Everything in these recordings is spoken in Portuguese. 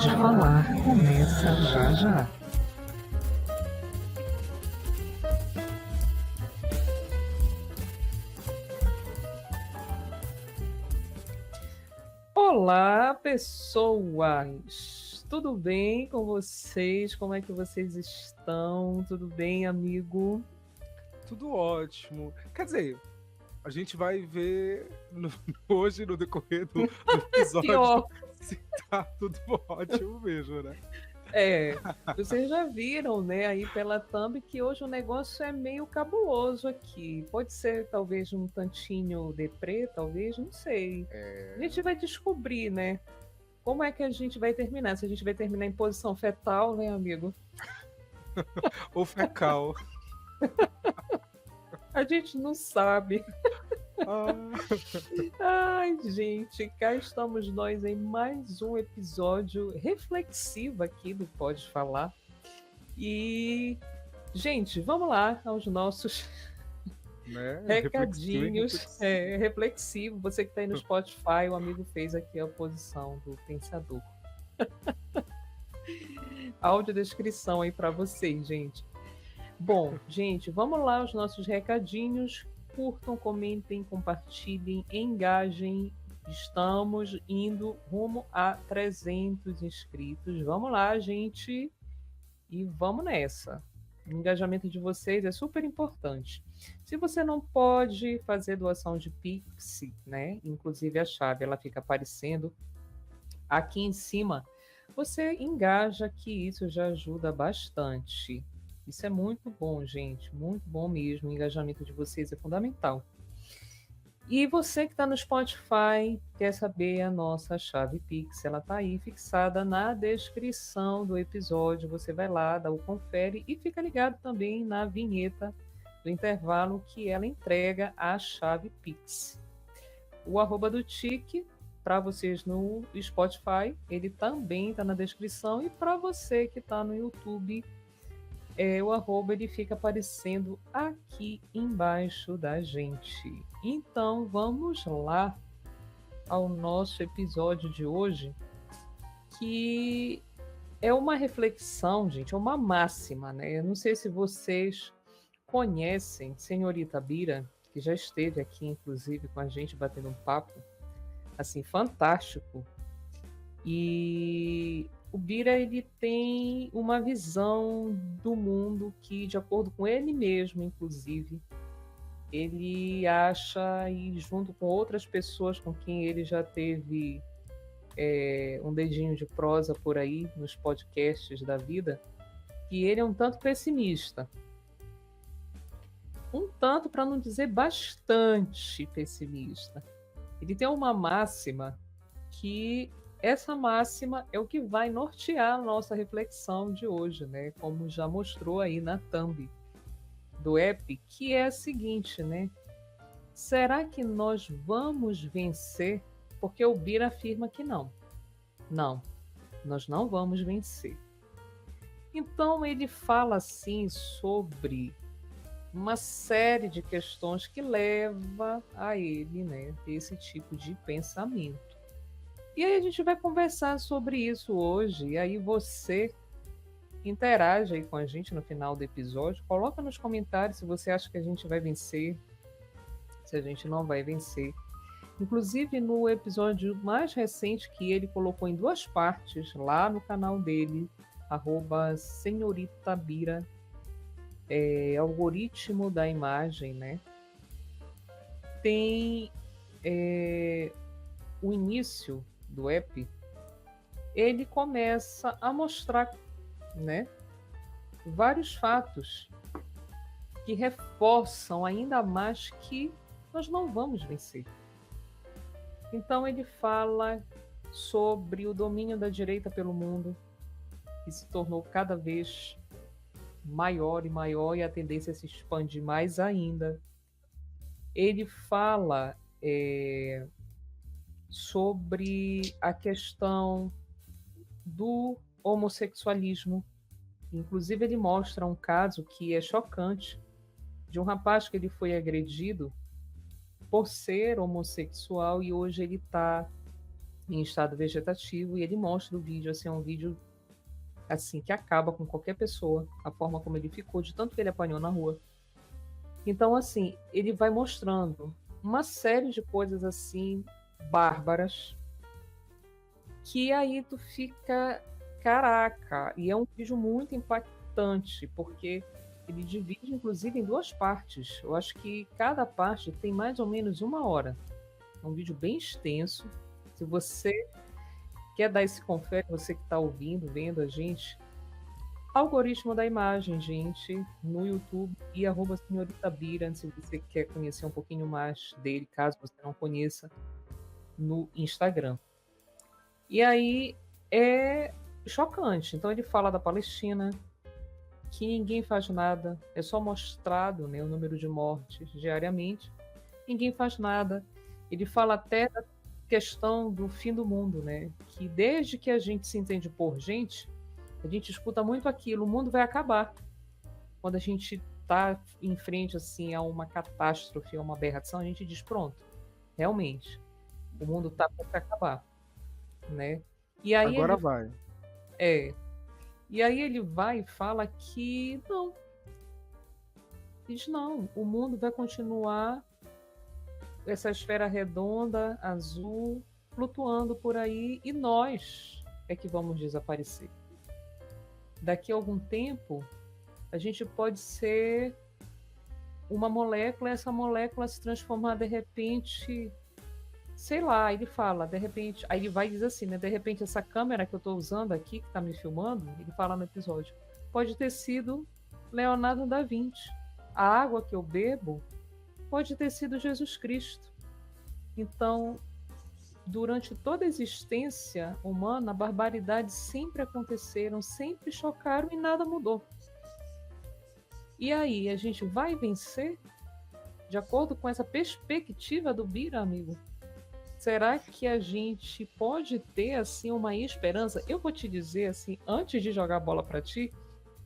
Pode Falar começa já já. Olá, pessoas! Tudo bem com vocês? Como é que vocês estão? Tudo bem, amigo? Tudo ótimo. Quer dizer, a gente vai ver hoje, no decorrer do episódio, Pior. se tá tudo ótimo mesmo, né? Vocês já viram, né, aí pela thumb que hoje o negócio é meio cabuloso aqui. Pode ser talvez um tantinho deprê, talvez, não sei. A gente vai descobrir, né? Como é que a gente vai terminar? Se a gente vai terminar em posição fetal, né, amigo? Ou fecal. A gente não sabe. Ai, gente, cá estamos nós em mais um episódio reflexivo aqui do Pode Falar. E, gente, vamos lá aos nossos recadinhos. Reflexivo. Você que está aí no Spotify, o amigo fez aqui a posição do pensador. Audiodescrição aí para vocês, gente. Bom, gente, vamos lá aos nossos recadinhos. Curtam, comentem, compartilhem, engajem. Estamos indo rumo a 300 inscritos. Vamos lá, gente. E vamos nessa. O engajamento de vocês é super importante. Se você não pode fazer doação de Pix, né? Inclusive a chave, ela fica aparecendo aqui em cima. Você engaja, que isso já ajuda bastante. Isso é muito bom, gente, muito bom mesmo. O engajamento de vocês é fundamental. E você que está no Spotify, quer saber a nossa chave Pix, ela está aí fixada na descrição do episódio. Você vai lá, dá o confere e fica ligado também na vinheta do intervalo que ela entrega a chave Pix. O @ do Tique, para vocês no Spotify, ele também está na descrição. E para você que está no YouTube, o @ ele fica aparecendo aqui embaixo da gente. Então vamos lá ao nosso episódio de hoje, que é uma reflexão, gente, é uma máxima, né? Eu não sei se vocês conhecem Senhorita Bira, que já esteve aqui, inclusive, com a gente batendo um papo, assim, fantástico. E o Bira, ele tem uma visão do mundo que, de acordo com ele mesmo, inclusive, ele acha, e junto com outras pessoas com quem ele já teve um dedinho de prosa por aí, nos podcasts da vida, que ele é um tanto pessimista. Um tanto, para não dizer bastante pessimista. Ele tem uma máxima que... Essa máxima é o que vai nortear a nossa reflexão de hoje, né? Como já mostrou aí na thumb do app, que é a seguinte, né? Será que nós vamos vencer? Porque o Bira afirma que não. Não, nós não vamos vencer. Então ele fala assim sobre uma série de questões que leva a ele, né, esse tipo de pensamento. E aí a gente vai conversar sobre isso hoje. E aí você interage aí com a gente no final do episódio. Coloca nos comentários se você acha que a gente vai vencer, se a gente não vai vencer. Inclusive no episódio mais recente, que ele colocou em 2 partes lá no canal dele, @senhoritabira, algoritmo da imagem, né? Tem o início do app, ele começa a mostrar, né, vários fatos que reforçam ainda mais que nós não vamos vencer. Então ele fala sobre o domínio da direita pelo mundo, que se tornou cada vez maior e maior, e a tendência é se expandir mais ainda. Ele fala sobre a questão do homossexualismo. Inclusive ele mostra um caso que é chocante, de um rapaz que ele foi agredido por ser homossexual, e hoje ele está em estado vegetativo, e ele mostra o vídeo, assim, é um vídeo assim que acaba com qualquer pessoa, a forma como ele ficou, de tanto que ele apanhou na rua. Então, assim, ele vai mostrando uma série de coisas assim bárbaras que aí tu fica, caraca, e é um vídeo muito impactante, porque ele divide inclusive em duas partes. Eu acho que cada parte tem mais ou menos 1 hora. É um vídeo bem extenso. Se você quer dar esse confere, você que está ouvindo, vendo a gente, algoritmo da imagem, gente, no YouTube e @senhorita Bira, se você quer conhecer um pouquinho mais dele, caso você não conheça, no Instagram. E aí é chocante. Então ele fala da Palestina, que ninguém faz nada, é só mostrado, né, o número de mortes diariamente, ninguém faz nada. Ele fala até da questão do fim do mundo, né, que desde que a gente se entende por gente, a gente escuta muito aquilo, o mundo vai acabar. Quando a gente está em frente assim a uma catástrofe, a uma aberração, a gente diz pronto, realmente, o mundo está para acabar, né? E aí Agora ele vai. é, e aí ele vai e fala que não, diz não, o mundo vai continuar essa esfera redonda, azul, flutuando por aí e nós é que vamos desaparecer. Daqui a algum tempo, a gente pode ser uma molécula, essa molécula se transformar de repente, sei lá, ele fala, de repente, aí ele vai dizer assim, né? De repente, essa câmera que eu estou usando aqui, que está me filmando, ele fala no episódio, pode ter sido Leonardo da Vinci. A água que eu bebo pode ter sido Jesus Cristo. Então, durante toda a existência humana, barbaridades sempre aconteceram, sempre chocaram e nada mudou. E aí, a gente vai vencer? De acordo com essa perspectiva do Bira, amigo? Será que a gente pode ter assim uma esperança? Eu vou te dizer assim, antes de jogar a bola para ti,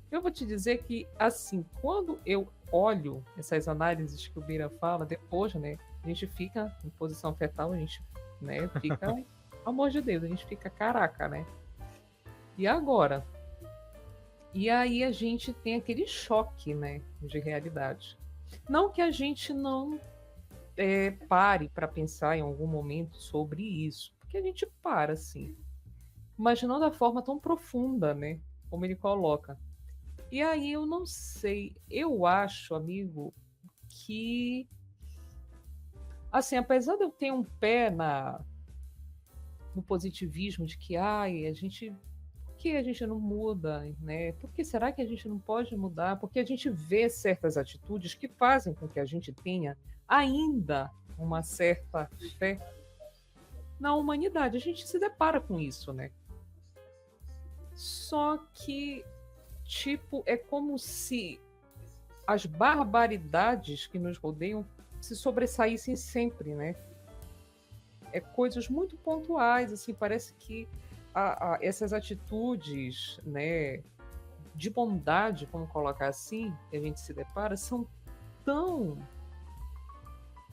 eu vou te dizer que assim, quando eu olho essas análises que o Bira fala, depois, né, a gente fica em posição fetal, a gente, né, fica, pelo amor de Deus, a gente fica caraca, né? E agora? E aí a gente tem aquele choque, né, de realidade. Não que a gente não pare para pensar em algum momento sobre isso, porque a gente para, sim, mas não da forma tão profunda, né, como ele coloca. E aí eu não sei, eu acho, amigo, que, assim, apesar de eu ter um pé no positivismo de que, ai, a gente por que a gente não muda, né? Por que será que a gente não pode mudar? Porque a gente vê certas atitudes que fazem com que a gente tenha ainda uma certa fé na humanidade. A gente se depara com isso, né? Só que, tipo, é como se as barbaridades que nos rodeiam se sobressaíssem sempre, né? É coisas muito pontuais, assim, parece que essas atitudes, né, de bondade, vamos colocar assim, que a gente se depara, são tão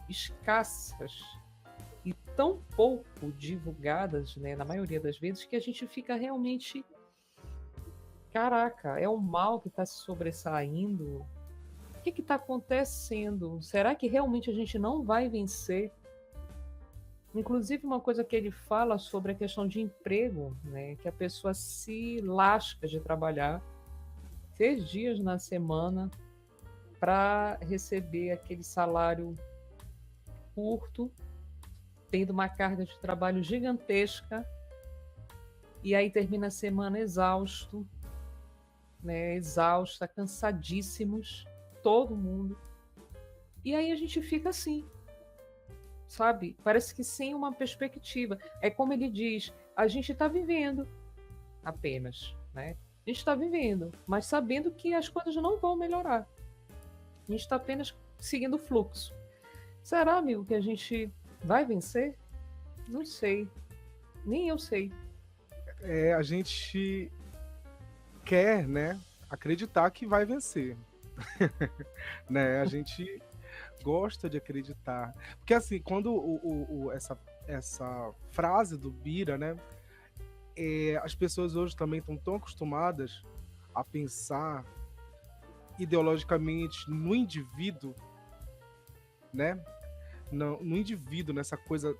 escassas e tão pouco divulgadas, né, na maioria das vezes, que a gente fica realmente, caraca, é o mal que está se sobressaindo? O que está acontecendo? Será que realmente a gente não vai vencer? Inclusive, uma coisa que ele fala sobre a questão de emprego, né? Que a pessoa se lasca de trabalhar 6 dias na semana para receber aquele salário curto, tendo uma carga de trabalho gigantesca, e aí termina a semana exausto, né? Exausta, cansadíssimos, todo mundo. E aí a gente fica assim, sabe? Parece que sem uma perspectiva. É como ele diz, a gente está vivendo apenas, né? A gente está vivendo, mas sabendo que as coisas não vão melhorar. A gente está apenas seguindo o fluxo. Será, amigo, que a gente vai vencer? Não sei. Nem eu sei. A gente quer, né, acreditar que vai vencer. Né? A gente gosta de acreditar. Porque assim, quando essa frase do Bira, né? As pessoas hoje também estão tão acostumadas a pensar ideologicamente no indivíduo, né? No indivíduo, nessa coisa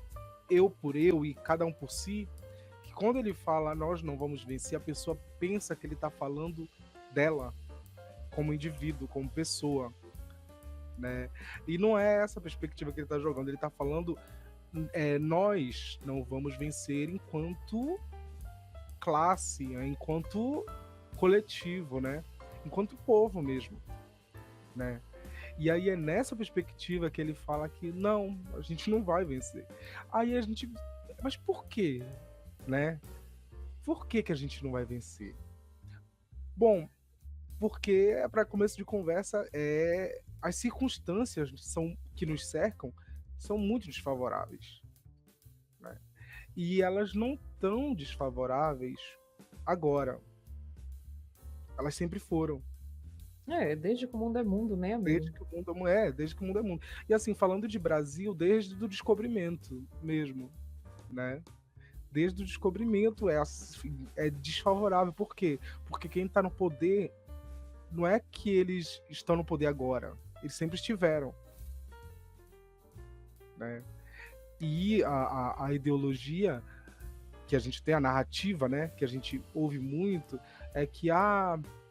eu por eu e cada um por si, que quando ele fala nós não vamos vencer, a pessoa pensa que ele está falando dela como indivíduo, como pessoa, né? E não é essa perspectiva que ele está jogando, ele está falando nós não vamos vencer enquanto classe, enquanto coletivo, né? Enquanto povo mesmo, né? E aí é nessa perspectiva que ele fala que não, a gente não vai vencer. Aí a gente, mas por quê, né? Por que a gente não vai vencer? Bom, porque para começo de conversa as circunstâncias que nos cercam são muito desfavoráveis, né? E elas não tão desfavoráveis agora. Elas sempre foram. Desde que o mundo é mundo, né, amigo? Desde que o mundo é mundo. E assim, falando de Brasil, desde o descobrimento mesmo, né? Desde o descobrimento é desfavorável. Por quê? Porque quem está no poder não é que eles estão no poder agora. Eles sempre estiveram, né? E a ideologia que a gente tem, a narrativa, né, que a gente ouve muito, é que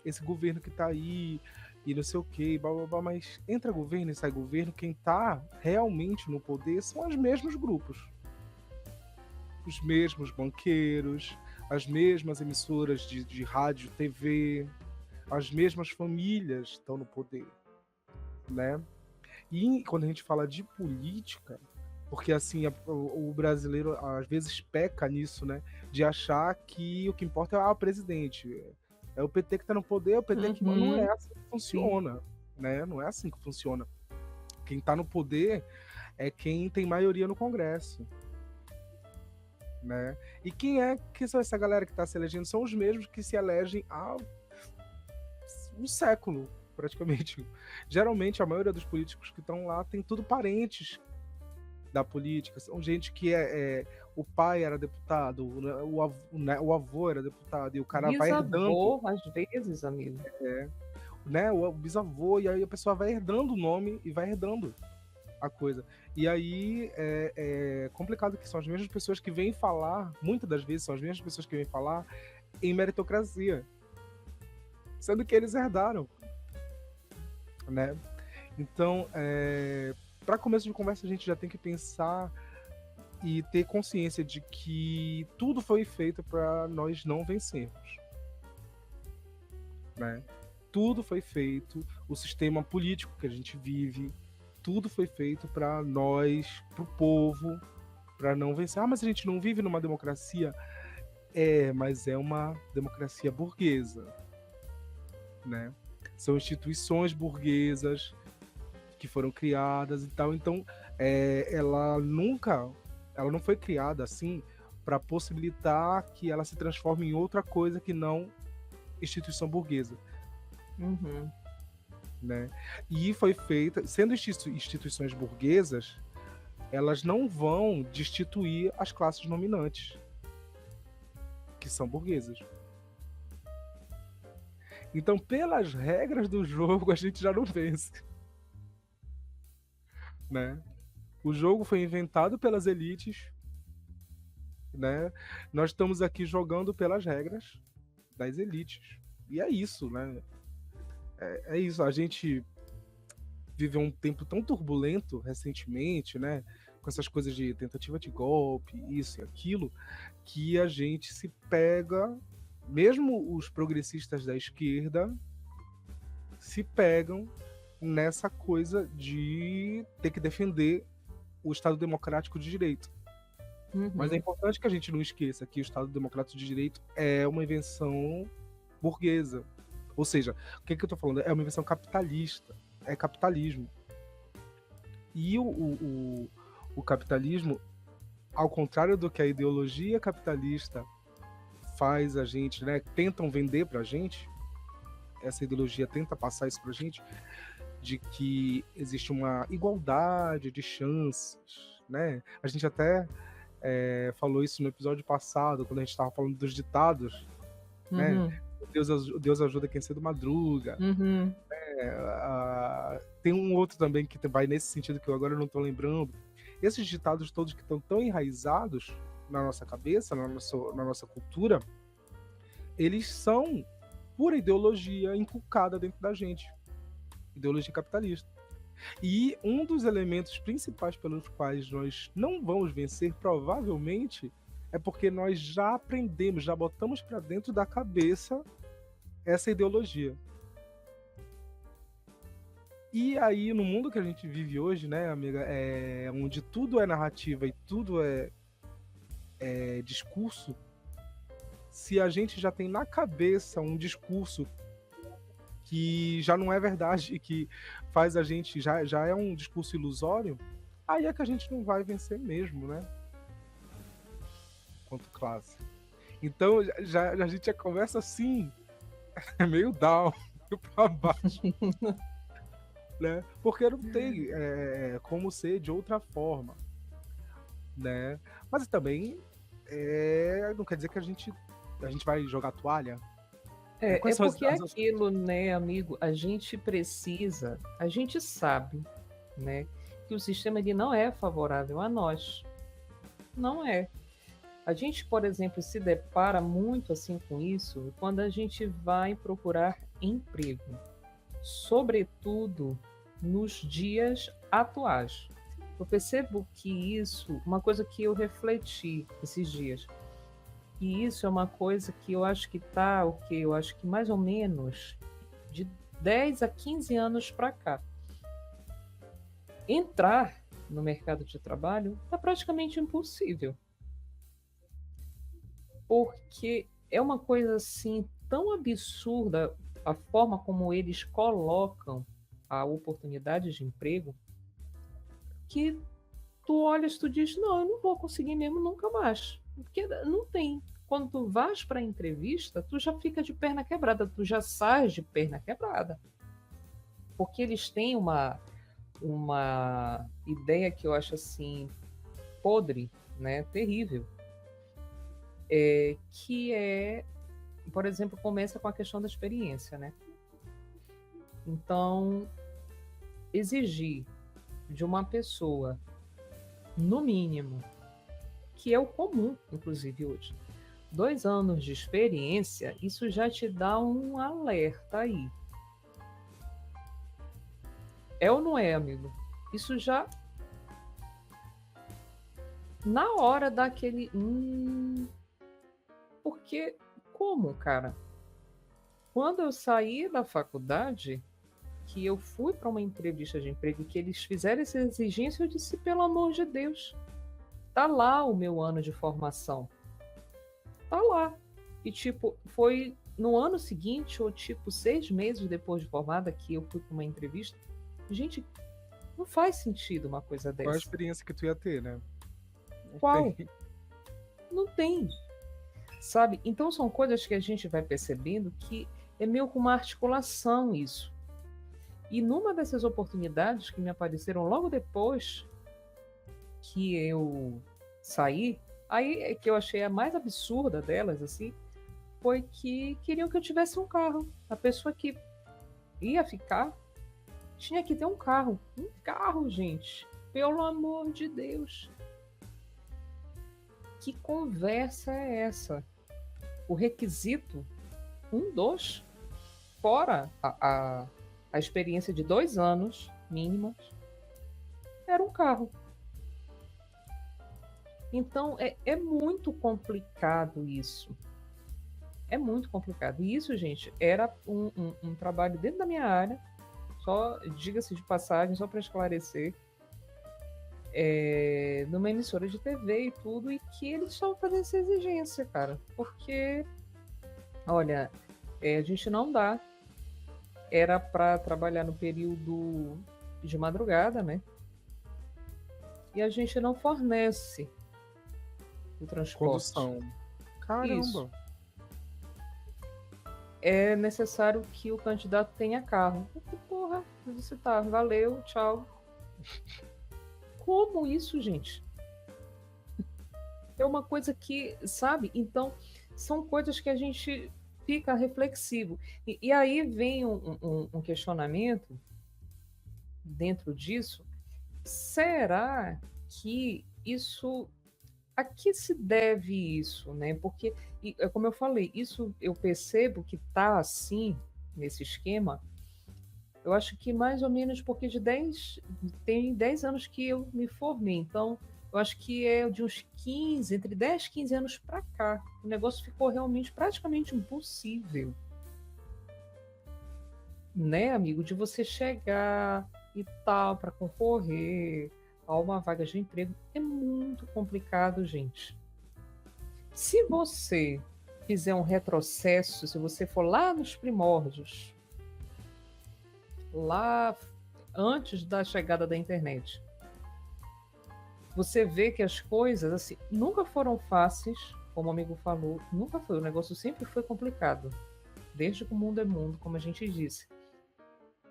esse governo que tá aí e não sei o que, blá, blá, blá, mas entra governo e sai governo, quem tá realmente no poder são os mesmos grupos. Os mesmos banqueiros, as mesmas emissoras de rádio, TV, as mesmas famílias estão no poder, né? E quando a gente fala de política, porque assim, o brasileiro às vezes peca nisso, né? De achar que o que importa é o presidente. É o PT que tá no poder, é o PT que não é assim que funciona, né? Não é assim que funciona. Quem tá no poder é quem tem maioria no Congresso, né? E que são essa galera que tá se elegendo? São os mesmos que se elegem há um século, praticamente. Geralmente, a maioria dos políticos que estão lá tem tudo parentes da política, são gente que o pai era deputado, o avô era deputado, e o cara vai herdando. Às vezes, amigo. Né, o bisavô, e aí a pessoa vai herdando o nome e vai herdando a coisa. E aí é complicado que são as mesmas pessoas que vêm falar, muitas das vezes são as mesmas pessoas que vêm falar em meritocracia, sendo que eles herdaram, né? Então, para começo de conversa, a gente já tem que pensar e ter consciência de que tudo foi feito para nós não vencermos, né? Tudo foi feito, o sistema político que a gente vive, tudo foi feito para nós, para o povo, para não vencer. Mas a gente não vive numa democracia? Mas é uma democracia burguesa, né? São instituições burguesas que foram criadas e tal. Então, ela não foi criada assim para possibilitar que ela se transforme em outra coisa que não instituição burguesa. Né? E foi feita, sendo instituições burguesas, elas não vão destituir as classes dominantes, que são burguesas. Então, pelas regras do jogo, a gente já não vence. Né? O jogo foi inventado pelas elites, né? Nós estamos aqui jogando pelas regras das elites. E é isso, né? É isso. A gente viveu um tempo tão turbulento recentemente, né? Com essas coisas de tentativa de golpe, isso e aquilo, que a gente se pega, mesmo os progressistas da esquerda, se pegam nessa coisa de ter que defender o Estado Democrático de Direito. Mas é importante que a gente não esqueça que o Estado Democrático de Direito é uma invenção burguesa. Ou seja, o que eu tô falando? É uma invenção capitalista. É capitalismo. E o capitalismo, ao contrário do que a ideologia capitalista faz a gente, né? Tentam vender pra gente, essa ideologia tenta passar isso pra gente, de que existe uma igualdade de chances, né? A gente até falou isso no episódio passado, quando a gente estava falando dos ditados, né? Uhum, Deus ajuda quem cedo madruga. uhum. Tem um outro também que vai nesse sentido que eu agora não estou lembrando. Esses ditados todos que estão tão enraizados na nossa cabeça, na nossa cultura, eles são pura ideologia inculcada dentro da gente. Ideologia capitalista. E um dos elementos principais pelos quais nós não vamos vencer, provavelmente, é porque nós já aprendemos, já botamos para dentro da cabeça essa ideologia. E aí, no mundo que a gente vive hoje, né, amiga, onde tudo é narrativa e tudo é discurso, se a gente já tem na cabeça um discurso que já não é verdade e que faz a gente, já é um discurso ilusório, aí é que a gente não vai vencer mesmo, né? Quanto classe. Então, a gente já conversa assim, é meio down, meio pra baixo. Né? Porque não tem como ser de outra forma, né? Mas também não quer dizer que a gente vai jogar toalha. É porque é aquilo, né, amigo? A gente sabe, né, que o sistema ele não é favorável a nós. Não é. A gente, por exemplo, se depara muito assim com isso quando a gente vai procurar emprego, sobretudo nos dias atuais. Eu percebo que isso, uma coisa que eu refleti esses dias, e isso é uma coisa que eu acho que tá, eu acho que mais ou menos de 10 a 15 anos para cá. Entrar no mercado de trabalho é praticamente impossível. Porque é uma coisa assim tão absurda a forma como eles colocam a oportunidade de emprego que tu olhas, tu diz, não, eu não vou conseguir mesmo nunca mais. Porque não tem. Quando tu vais para a entrevista, tu já fica de perna quebrada, tu já sais de perna quebrada. Porque eles têm uma ideia que eu acho assim podre, né, terrível, que é, por exemplo, começa com a questão da experiência, né? Então, exigir de uma pessoa, no mínimo, que é o comum, inclusive hoje, 2 anos de experiência, isso já te dá um alerta aí. É ou não é, amigo? Isso já, na hora daquele... Porque, como, cara? Quando eu saí da faculdade, que eu fui para uma entrevista de emprego, que eles fizeram essa exigência, eu disse, pelo amor de Deus, tá lá o meu ano de formação. Tá lá. E, tipo, foi no ano seguinte, ou, tipo, 6 meses depois de formada, que eu fui para uma entrevista. Gente, não faz sentido uma coisa dessa. Qual a experiência que tu ia ter, né? Qual? Não tem. Sabe? Então, são coisas que a gente vai percebendo que é meio com uma articulação isso. E numa dessas oportunidades que me apareceram logo depois que eu saí, aí é que eu achei a mais absurda delas, assim, foi que queriam que eu tivesse um carro. A pessoa que ia ficar tinha que ter um carro. Um carro, gente. Pelo amor de Deus. Que conversa é essa? O requisito, dos, fora a experiência de 2 anos mínimas, era um carro. Então, é muito complicado isso. É muito complicado. E isso, gente, era um trabalho dentro da minha área, só, diga-se de passagem, só para esclarecer, numa emissora de TV e tudo, e que eles estavam fazendo essa exigência, cara. Porque, olha, a gente não dá. Era para trabalhar no período de madrugada, né? E a gente não fornece o transporte. Condução. Caramba. Isso. é necessário que o candidato tenha carro. Que porra, você tá, valeu, tchau. Como isso, gente? É uma coisa que, sabe? Então, são coisas que a gente fica reflexivo. E aí vem um questionamento dentro disso. Será que isso... A que se deve isso, né? Porque, como eu falei, isso eu percebo que está assim, nesse esquema, eu acho que mais ou menos porque tem 10 anos que eu me formei, então eu acho que é de uns 15, entre 10 e 15 anos para cá, o negócio ficou realmente praticamente impossível, né, amigo, de você chegar e tal para concorrer a uma vaga de emprego. É muito complicado, gente. Se você fizer um retrocesso, se você for lá nos primórdios, lá antes da chegada da internet, você vê que as coisas assim nunca foram fáceis, como o amigo falou, nunca foi. O negócio sempre foi complicado, desde que o mundo é mundo, como a gente disse.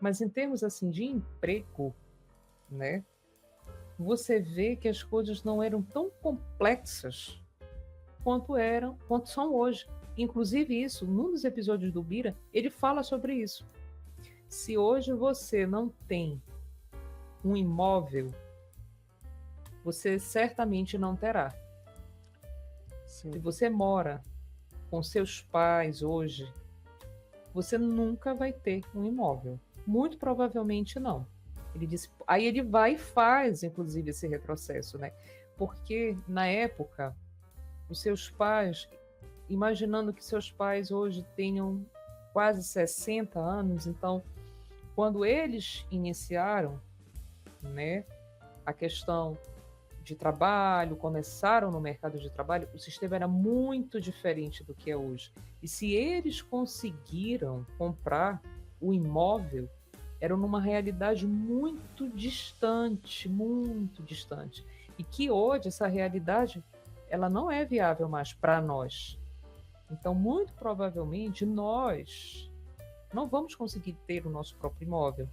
Mas em termos assim de emprego, né? Você vê que as coisas não eram tão complexas quanto são hoje. Inclusive isso, num dos episódios do Bira, ele fala sobre isso. Se hoje você não tem um imóvel, você certamente não terá. Sim. Se você mora com seus pais hoje, você nunca vai ter um imóvel. Muito provavelmente não. Ele disse, aí ele vai e faz, inclusive, esse retrocesso, né? Porque na época, os seus pais, imaginando que seus pais hoje tenham quase 60 anos, então, quando eles iniciaram, né, a questão de trabalho, começaram no mercado de trabalho, o sistema era muito diferente do que é hoje. E se eles conseguiram comprar o imóvel, era numa realidade muito distante, muito distante. E que hoje essa realidade, ela não é viável mais para nós. Então, muito provavelmente, nós não vamos conseguir ter o nosso próprio imóvel,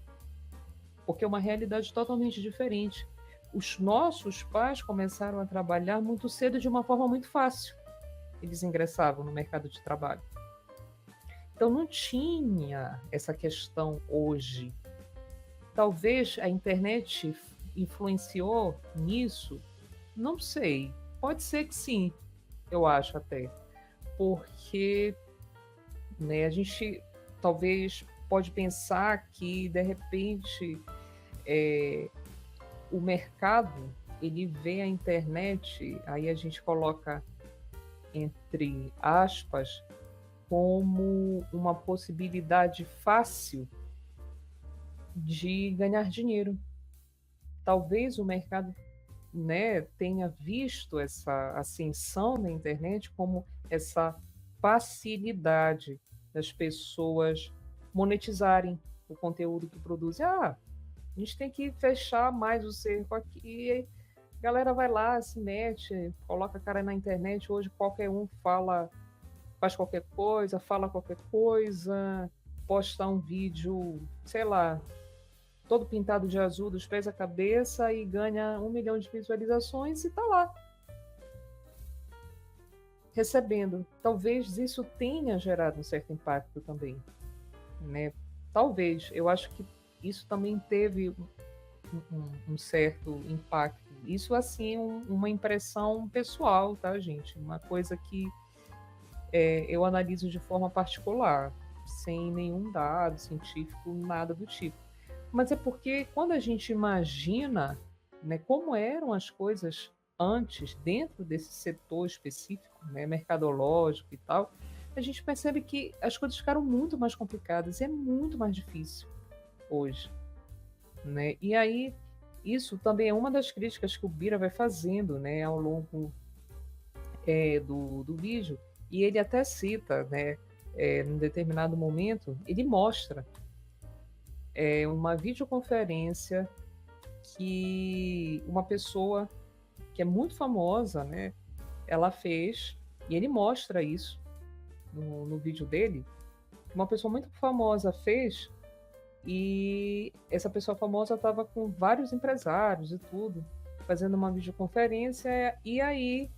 porque é uma realidade totalmente diferente. Os nossos pais começaram a trabalhar muito cedo de uma forma muito fácil. Eles ingressavam no mercado de trabalho. Então não tinha essa questão hoje. Talvez a internet influenciou nisso, não sei. Pode ser que sim, eu acho até. Porque, né, a gente talvez pode pensar que, de repente, o mercado, ele vê a internet, aí a gente coloca entre aspas, como uma possibilidade fácil de ganhar dinheiro. Talvez o mercado, né, tenha visto essa ascensão na internet como essa facilidade das pessoas monetizarem o conteúdo que produzem. A gente tem que fechar mais o cerco aqui. E a galera vai lá, se mete, coloca a cara na internet. Hoje qualquer um faz qualquer coisa, fala qualquer coisa, posta um vídeo, sei lá, todo pintado de azul dos pés à cabeça e ganha 1 milhão de visualizações e tá lá, recebendo. Talvez isso tenha gerado um certo impacto também, né? Talvez, eu acho que isso também teve um certo impacto. Isso, assim, uma impressão pessoal, tá, gente? Uma coisa que eu analiso de forma particular, sem nenhum dado científico, nada do tipo. Mas é porque quando a gente imagina, né, como eram as coisas antes, dentro desse setor específico, né, mercadológico e tal, a gente percebe que as coisas ficaram muito mais complicadas e é muito mais difícil hoje, né? E aí, isso também é uma das críticas que o Bira vai fazendo, né, ao longo do vídeo, e ele até cita, né, num determinado momento, ele mostra uma videoconferência que uma pessoa que é muito famosa, né, ela fez, e ele mostra isso no vídeo dele, uma pessoa muito famosa fez, e essa pessoa famosa estava com vários empresários e tudo, fazendo uma videoconferência, e aí,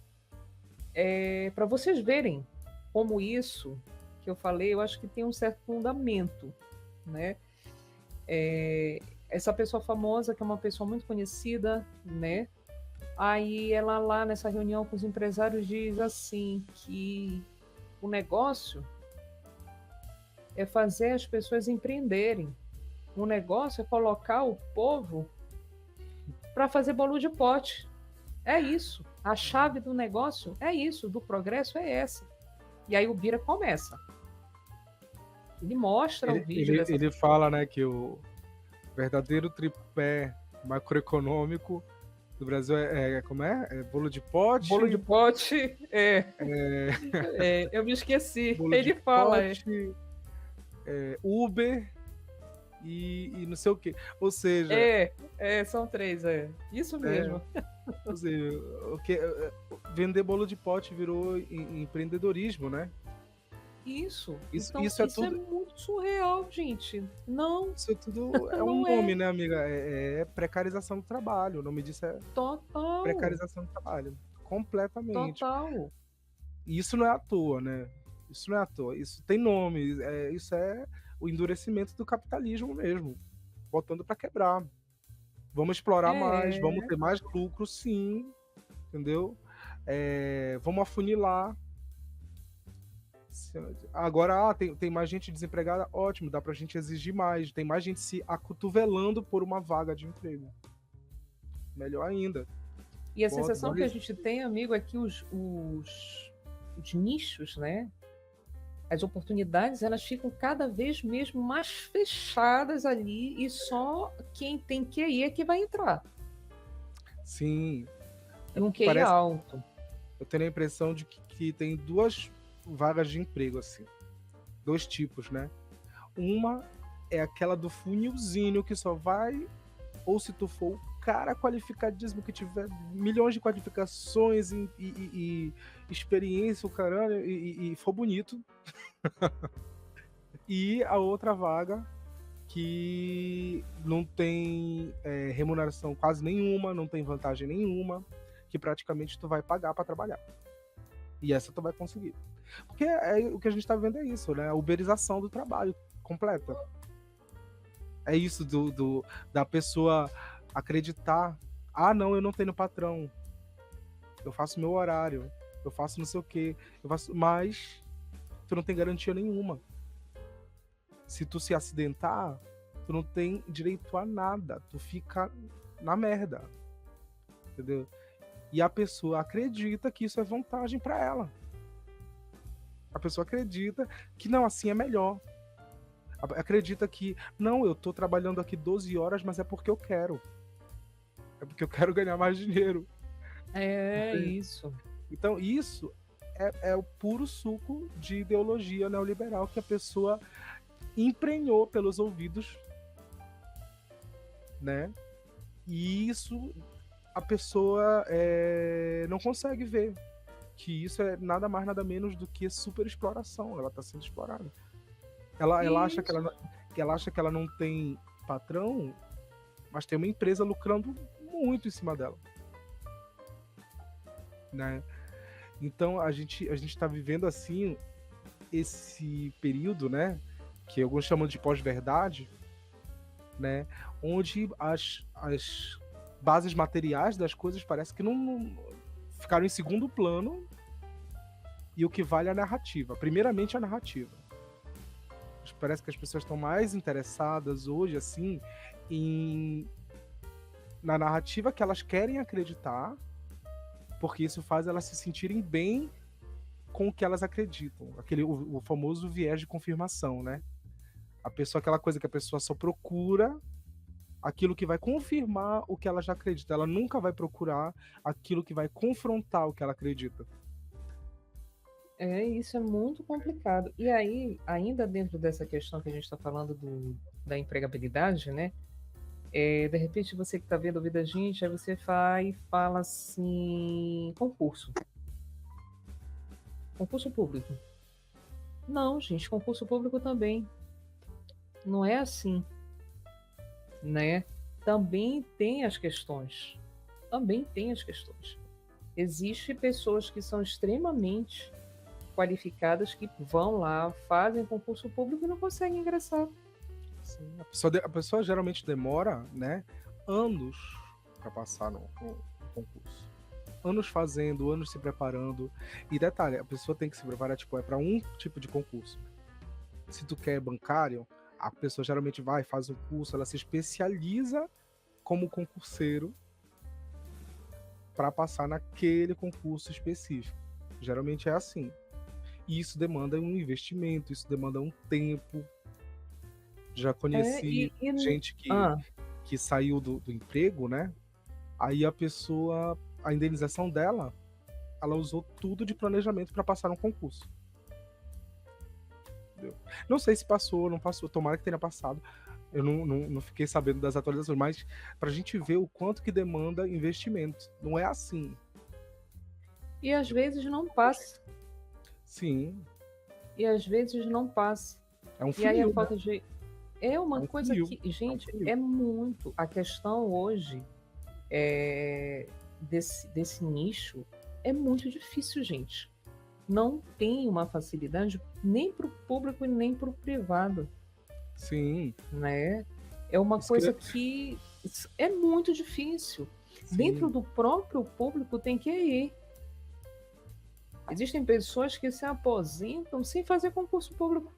para vocês verem como isso que eu falei, eu acho que tem um certo fundamento, né? Essa pessoa famosa, que é uma pessoa muito conhecida, né? Aí ela lá nessa reunião com os empresários diz assim que o negócio é fazer as pessoas empreenderem. O negócio é colocar o povo para fazer bolo de pote. É isso. A chave do negócio é isso, do progresso é essa. E aí o Bira começa. Ele mostra o vídeo dessa Ele pessoa. fala, né, que o verdadeiro tripé macroeconômico do Brasil como é? É bolo de pote. Bolo de pote, eu me esqueci. Bolo de Ele fala, pote, Uber e não sei o quê. Ou seja, são três, isso mesmo. Ou seja, vender bolo de pote virou empreendedorismo, né? Isso. Isso, Então, isso é isso tudo. é muito surreal, gente. Não. Isso é tudo é um Não nome, né, amiga? É precarização do trabalho. O nome disso é Total. precarização do trabalho. Completamente. Total. E isso não é à toa, né? Isso não é à toa. Isso tem nome. Isso é o endurecimento do capitalismo mesmo. Botando para quebrar. Vamos explorar mais, vamos ter mais lucro, sim. Entendeu? Vamos afunilar. Agora, tem mais gente desempregada, ótimo, dá pra gente exigir mais. Tem mais gente se acotovelando por uma vaga de emprego. Melhor ainda. E a sensação que a gente tem, amigo, é que os nichos, né? As oportunidades, elas ficam cada vez mesmo mais fechadas ali, e só quem tem QI é que vai entrar. Sim. Um QI alto. Eu tenho a impressão de que tem duas vagas de emprego, assim. Dois tipos, né? Uma é aquela do funilzinho que só vai, ou se tu for o cara qualificadíssimo que tiver milhões de qualificações e experiência, o caralho, e for bonito. E a outra vaga que não tem remuneração quase nenhuma, não tem vantagem nenhuma, que praticamente tu vai pagar para trabalhar. E essa tu vai conseguir. Porque o que a gente tá vendo é isso, né? A uberização do trabalho completa. É isso da pessoa acreditar, não, eu não tenho patrão. Eu faço meu horário, eu faço não sei o quê, mas tu não tem garantia nenhuma. Se tu se acidentar, tu não tem direito a nada, tu fica na merda. Entendeu? E a pessoa acredita que isso é vantagem para ela. A pessoa acredita que não, assim é melhor. Acredita que, não, eu tô trabalhando aqui 12 horas, mas é porque eu quero. É porque eu quero ganhar mais dinheiro. Isso. Então, isso é o puro suco de ideologia neoliberal que a pessoa emprenhou pelos ouvidos, né? E isso a pessoa não consegue ver. Que isso é nada mais, nada menos do que superexploração. Ela está sendo explorada. Ela acha que ela não tem patrão, mas tem uma empresa lucrando muito em cima dela. Né? Então a gente está vivendo assim esse período, né? Que alguns chamam de pós-verdade, né? Onde as bases materiais das coisas parece que não ficaram em segundo plano, e o que vale é a narrativa. Primeiramente a narrativa. Parece que as pessoas estão mais interessadas hoje, assim, na narrativa que elas querem acreditar, porque isso faz elas se sentirem bem com o que elas acreditam. O famoso viés de confirmação, né? Aquela coisa que a pessoa só procura aquilo que vai confirmar o que ela já acredita. Ela nunca vai procurar aquilo que vai confrontar o que ela acredita. Isso é muito complicado. E aí, ainda dentro dessa questão que a gente está falando da empregabilidade, né? De repente, você que está vendo ouvir da gente, aí você fala assim, concurso público. Não, gente, concurso público também. Não é assim, né? Também tem as questões. Também tem as questões. Existem pessoas que são extremamente qualificadas que vão lá, fazem concurso público e não conseguem ingressar. Sim, a pessoa geralmente demora, né, anos para passar no concurso. Anos fazendo, anos se preparando. E detalhe, a pessoa tem que se preparar, tipo, é para um tipo de concurso. Se tu quer bancário, a pessoa geralmente vai, faz um curso, ela se especializa como concurseiro para passar naquele concurso específico. Geralmente é assim. E isso demanda um investimento, isso demanda um tempo. Já conheci gente que saiu do emprego, né? Aí a pessoa, a indenização dela, ela usou tudo de planejamento para passar no concurso. Entendeu? Não sei se passou, não passou, tomara que tenha passado. Eu não fiquei sabendo das atualizações, mas para a gente ver o quanto que demanda investimento. Não é assim. E às vezes não passa. Sim. E às vezes não passa. É um funil, e aí a falta né? de... É uma um coisa funil. que, gente, é muito... A questão hoje desse nicho é muito difícil, gente. Não tem uma facilidade nem para o público e nem para o privado. Sim. Né? É uma coisa que é muito difícil. Sim. Dentro do próprio público tem que ir. Existem pessoas que se aposentam sem fazer concurso público.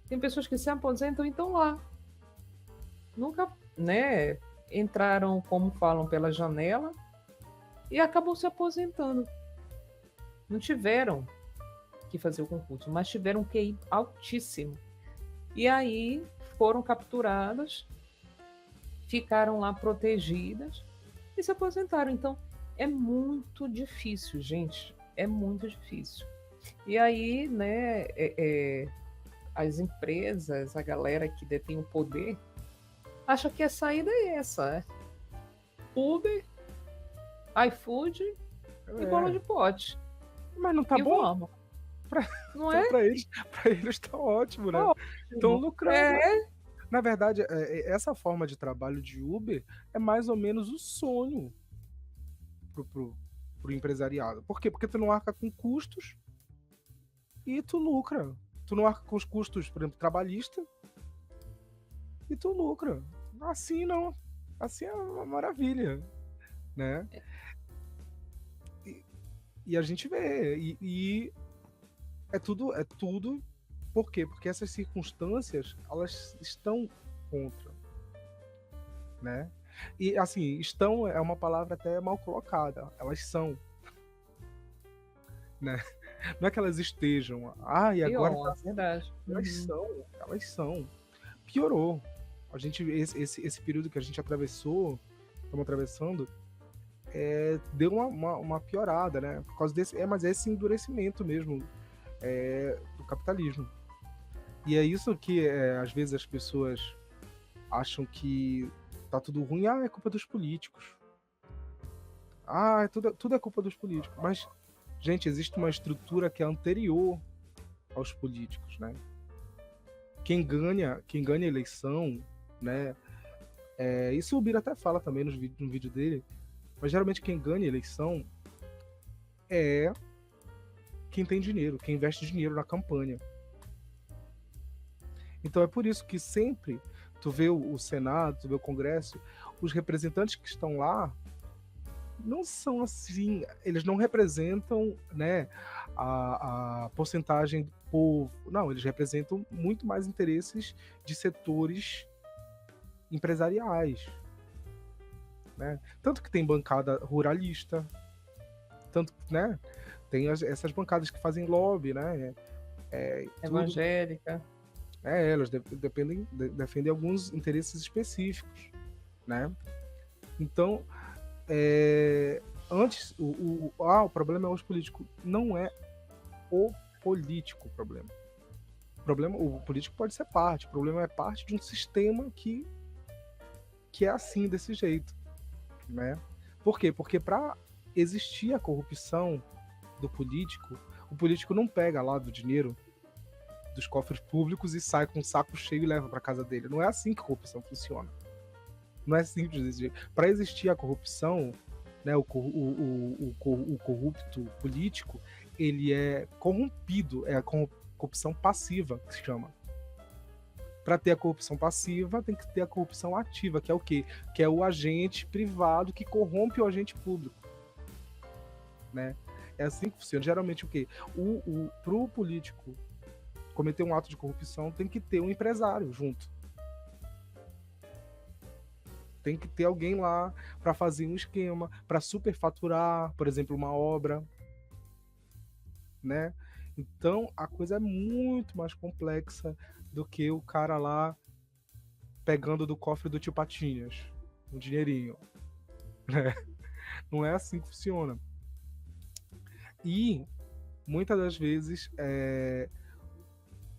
Tem pessoas que se aposentam e estão lá. Nunca, né, entraram, como falam, pela janela e acabam se aposentando. Não tiveram que fazer o concurso, mas tiveram um QI altíssimo. E aí foram capturadas, ficaram lá protegidas e se aposentaram. Então, é muito difícil, gente. É muito difícil. E aí, né, as empresas, a galera que detém o poder, acha que a saída é essa, né? Uber, iFood e bola de pote. Mas não tá e bom? Vamos. Não então, é? Pra eles tá ótimo, né? Estão lucrando. Na verdade, essa forma de trabalho de Uber é mais ou menos o sonho pro empresariado. Por quê? Porque tu não arca com custos e tu lucra. Tu não arca com os custos, por exemplo, trabalhista e tu lucra. Assim não. Assim é uma maravilha, né? E a gente vê. E é tudo. Por quê? Porque essas circunstâncias, elas estão contra, né? E assim, estão é uma palavra até mal colocada. Elas são, né? Não é que elas estejam. E agora tá... verdade. Elas são. Piorou. A gente esse período que a gente atravessou, estamos atravessando, deu uma piorada, né? Por causa desse, mas é esse endurecimento mesmo do capitalismo. E é isso que às vezes as pessoas acham que tá tudo ruim. É culpa dos políticos. Tudo é culpa dos políticos. Mas, gente, existe uma estrutura que é anterior aos políticos, né? Quem ganha a eleição, né? Isso o Bira até fala também no vídeo dele. Mas geralmente quem ganha a eleição é quem tem dinheiro, quem investe dinheiro na campanha. Então é por isso que sempre tu vê o Senado, tu vê o Congresso, os representantes que estão lá não são assim, eles não representam, né, a porcentagem do povo. Não, eles representam muito mais interesses de setores empresariais, né? Tanto que tem bancada ruralista, tanto, né, tem essas bancadas que fazem lobby, né? Evangélica. Elas defendem alguns interesses específicos, né? Então, antes, o problema é os políticos. Não é o político o problema. O político pode ser parte. O problema é parte de um sistema que é assim, desse jeito, né? Por quê? Porque para existir a corrupção do político, O político não pega lá do dinheiro dos cofres públicos e sai com um saco cheio e leva para casa dele. Não é assim que a corrupção funciona. Não é simples desse jeito. Para existir a corrupção, né, o corrupto político, ele é corrompido, é a corrupção passiva que se chama. Para ter a corrupção passiva, tem que ter a corrupção ativa, que é o quê? Que é o agente privado que corrompe o agente público, né? É assim que funciona. Geralmente o quê? Pro político cometer um ato de corrupção, tem que ter um empresário junto. Tem que ter alguém lá para fazer um esquema, para superfaturar, por exemplo, uma obra, né? Então a coisa é muito mais complexa do que o cara lá pegando do cofre do tio Patinhas um dinheirinho, né? Não é assim que funciona. E muitas das vezes,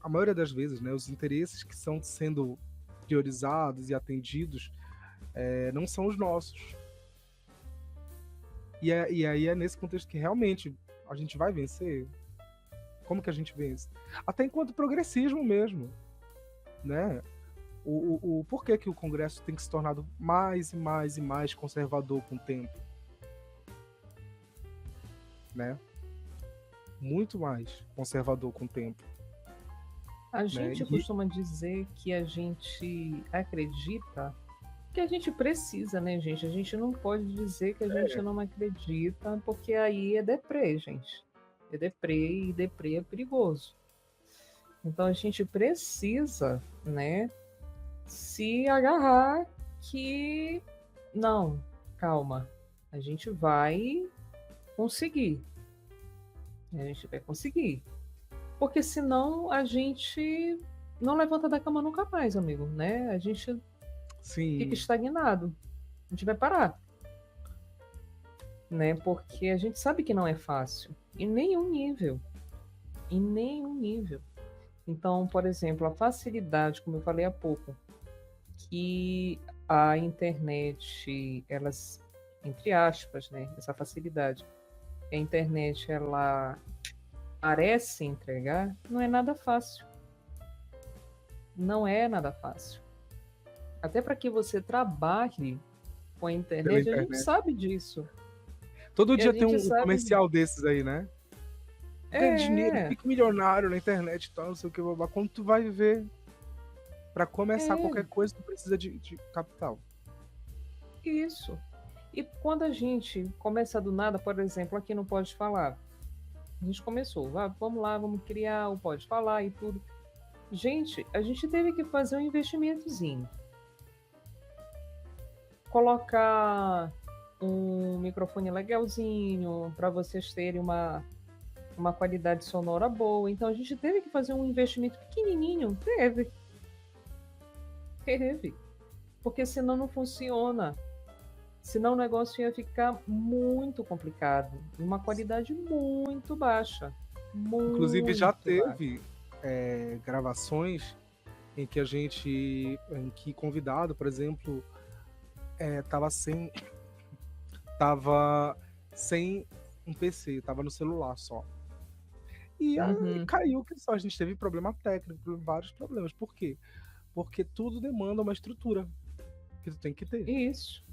a maioria das vezes, né, os interesses que estão sendo priorizados e atendidos não são os nossos. E aí é nesse contexto que realmente a gente vai vencer. Como que a gente vence? Até enquanto progressismo mesmo, né? O porquê que o Congresso tem que se tornar mais e mais e mais conservador com o tempo, né? Muito mais conservador com o tempo. A gente costuma dizer que a gente acredita que a gente precisa, né, gente? A gente não pode dizer que a gente não acredita, porque aí é deprê, gente. É deprê, e deprê é perigoso. Então a gente precisa, né, se agarrar que não, calma, a gente vai conseguir. A gente vai conseguir. Porque senão a gente não levanta da cama nunca mais, amigo, né? A gente fica estagnado. A gente vai parar. Né? Porque a gente sabe que não é fácil. Em nenhum nível. Em nenhum nível. Então, por exemplo, a facilidade, como eu falei há pouco, que a internet, elas, entre aspas, né? Essa facilidade. A internet, ela parece entregar, não é nada fácil. Não é nada fácil. Até para que você trabalhe com a internet, a gente sabe disso. Todo dia tem um comercial desses aí, né? Ganha dinheiro, fica milionário na internet e tal, não sei o que, quando tu vai ver, para começar qualquer coisa, tu precisa de capital. Isso. E quando a gente começa do nada, por exemplo, aqui não Pode Falar, a gente começou, vamos lá, vamos criar o Pode Falar e tudo. Gente, a gente teve que fazer um investimentozinho. Colocar um microfone legalzinho, para vocês terem uma qualidade sonora boa. Então a gente teve que fazer um investimento pequenininho. Teve. Porque senão não funciona. Senão o negócio ia ficar muito complicado. Uma qualidade muito baixa. Inclusive já teve gravações em que convidado, por exemplo, tava sem um PC, tava no celular só. E aí caiu que só. A gente teve problema técnico, vários problemas. Por quê? Porque tudo demanda uma estrutura que tu tem que ter. Isso.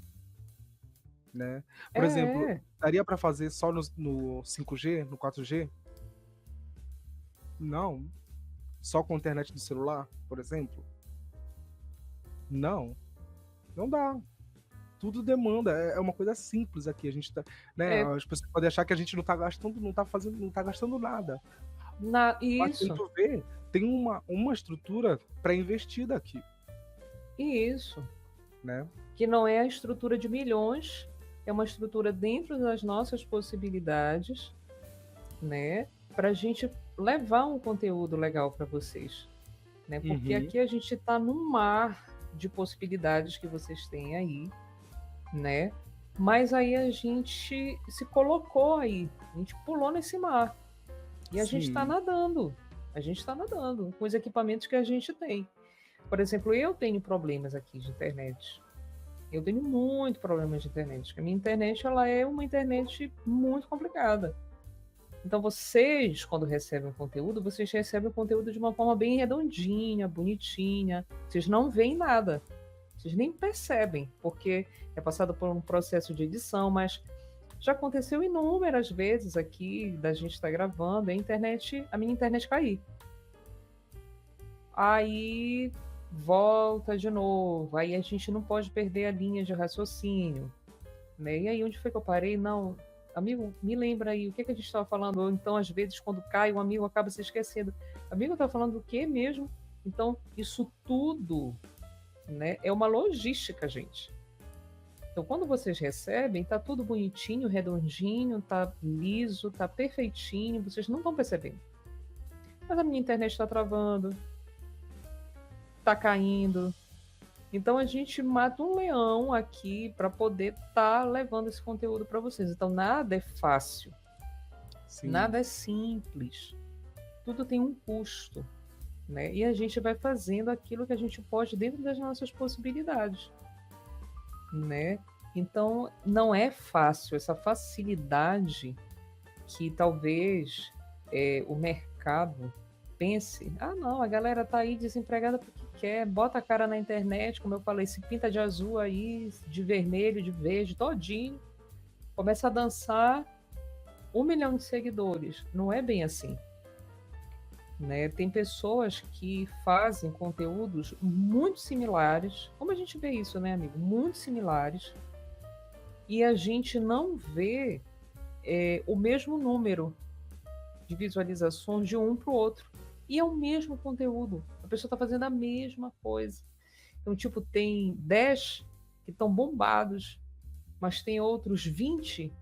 Né? Por exemplo, daria para fazer só no 5G, no 4G? Não. Só com a internet do celular, por exemplo? Não. Não dá. Tudo demanda, é uma coisa simples aqui. A gente tá, né? As pessoas podem achar que a gente não tá gastando, não tá gastando nada. Isso. Mas tu vê, tem uma estrutura pré-investida aqui. Isso. Né? Que não é a estrutura de milhões, é uma estrutura dentro das nossas possibilidades, né? Pra gente levar um conteúdo legal para vocês, né? Porque aqui a gente tá num mar de possibilidades que vocês têm aí, né? Mas aí a gente se colocou aí, a gente pulou nesse mar e a gente está nadando. A gente está nadando com os equipamentos que a gente tem. Por exemplo, eu tenho problemas aqui de internet. Eu tenho muito problema de internet. A minha internet, ela é uma internet muito complicada, Então, vocês, quando recebem o conteúdo, vocês recebem o conteúdo de uma forma bem redondinha, bonitinha. Vocês não veem nada. Vocês nem percebem, porque é passado por um processo de edição, mas já aconteceu inúmeras vezes aqui da gente estar gravando, a minha internet cair. Aí volta de novo, aí a gente não pode perder a linha de raciocínio, né? E aí onde foi que eu parei? Não, amigo, me lembra aí, o que a gente estava falando? Ou então, às vezes, quando cai, o amigo acaba se esquecendo. Amigo, eu estava falando do quê mesmo? Então, isso tudo, né, é uma logística, gente. Então, quando vocês recebem, tá tudo bonitinho, redondinho, tá liso, tá perfeitinho, vocês não estão percebendo. Mas a minha internet está travando, tá caindo. Então a gente mata um leão aqui para poder estar levando esse conteúdo para vocês. Então nada é fácil, Sim. nada é simples. Tudo tem um custo, né? E a gente vai fazendo aquilo que a gente pode dentro das nossas possibilidades, né? Então não é fácil essa facilidade que talvez o mercado pense, não, a galera tá aí desempregada porque quer, bota a cara na internet, como eu falei, se pinta de azul aí, de vermelho, de verde, todinho, começa a dançar, 1 milhão de seguidores. Não é bem assim, né? Tem pessoas que fazem conteúdos muito similares, como a gente vê isso, né, amigo? Muito similares, e a gente não vê o mesmo número de visualizações de um para o outro. E é o mesmo conteúdo. A pessoa está fazendo a mesma coisa. Então, tipo, tem 10 que estão bombados, mas tem outros 20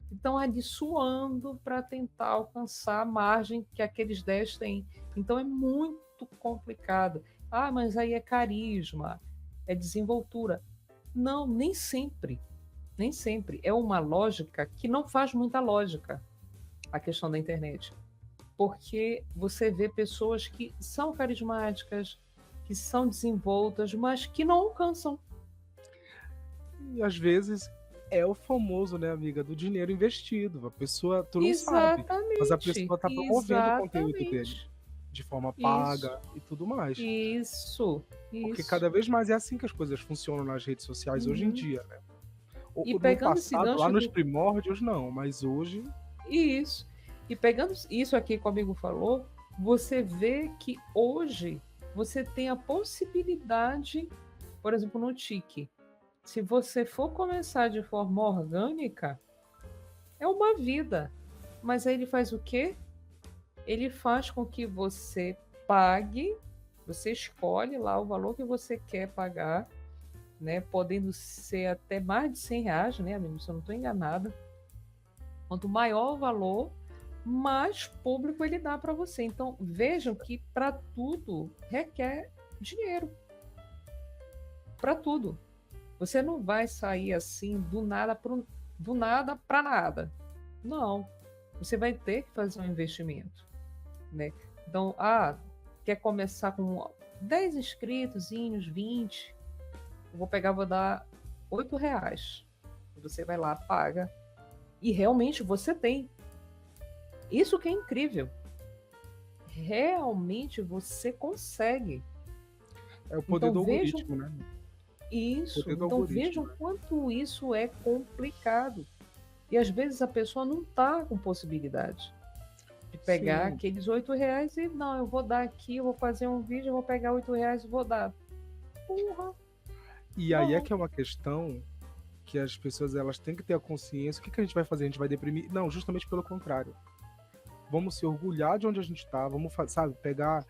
que estão ali suando para tentar alcançar a margem que aqueles 10 têm. Então, é muito complicado. Mas aí é carisma, é desenvoltura. Não, nem sempre. Nem sempre. É uma lógica que não faz muita lógica, a questão da internet. Porque você vê pessoas que são carismáticas, que são desenvoltas, mas que não alcançam. E às vezes é o famoso, né, amiga, do dinheiro investido. A pessoa, tu não sabe, mas a pessoa está promovendo o conteúdo dele de forma paga e tudo mais. Isso. Porque cada vez mais é assim que as coisas funcionam nas redes sociais hoje em dia, né? E no passado, lá nos primórdios, não, mas hoje... Isso. E pegando isso aqui que o amigo falou, você vê que hoje você tem a possibilidade, por exemplo, no Tiki, se você for começar de forma orgânica, é uma vida. Mas aí ele faz o quê? Ele faz com que você pague, você escolhe lá o valor que você quer pagar, né? Podendo ser até mais de R$100, né, amigo? Se eu não estou enganada. Quanto maior o valor, mais público ele dá para você. Então, vejam que para tudo requer dinheiro. Para tudo. Você não vai sair assim do nada para nada. Não. Você vai ter que fazer um investimento, né? Então, quer começar com 10 inscritos, 20, eu vou dar R$8. Você vai lá, paga. E realmente você tem. Isso que é incrível. Realmente você consegue. É o poder do algoritmo, né? Isso. Então vejam quanto isso é complicado. E às vezes a pessoa não está com possibilidade de pegar aqueles R$8 e não, eu vou dar aqui, eu vou fazer um vídeo, eu vou pegar R$8 e vou dar. Porra! E aí é que é uma questão que as pessoas elas têm que ter a consciência. O que a gente vai fazer? A gente vai deprimir? Não, justamente pelo contrário. Vamos se orgulhar de onde a gente está, vamos, sabe, pegar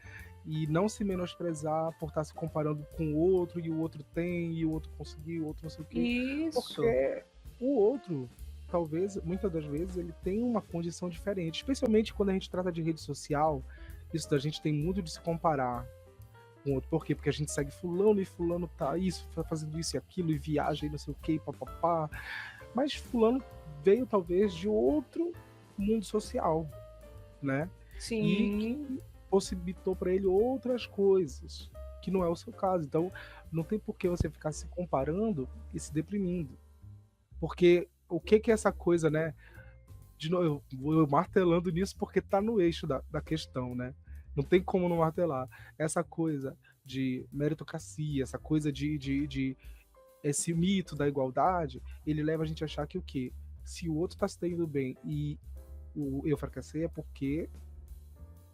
e não se menosprezar por estar se comparando com o outro, e o outro tem, e o outro conseguiu, o outro não sei o quê. Isso. Porque o outro, talvez, muitas das vezes, ele tem uma condição diferente. Especialmente quando a gente trata de rede social, isso da gente tem muito de se comparar com o outro. Por quê? Porque a gente segue fulano e fulano tá fazendo isso e aquilo, e viaja e não sei o quê, papapá. Mas fulano veio, talvez, de outro mundo social, né? Sim. E que possibilitou para ele outras coisas, que não é o seu caso. Então, não tem por que você ficar se comparando e se deprimindo. Porque o que é essa coisa, né? de novo, eu vou martelando nisso porque tá no eixo da questão, né? Não tem como não martelar. Essa coisa de meritocracia, essa coisa de esse mito da igualdade, ele leva a gente a achar que o quê? Se o outro tá se dando bem e eu fracassei é porque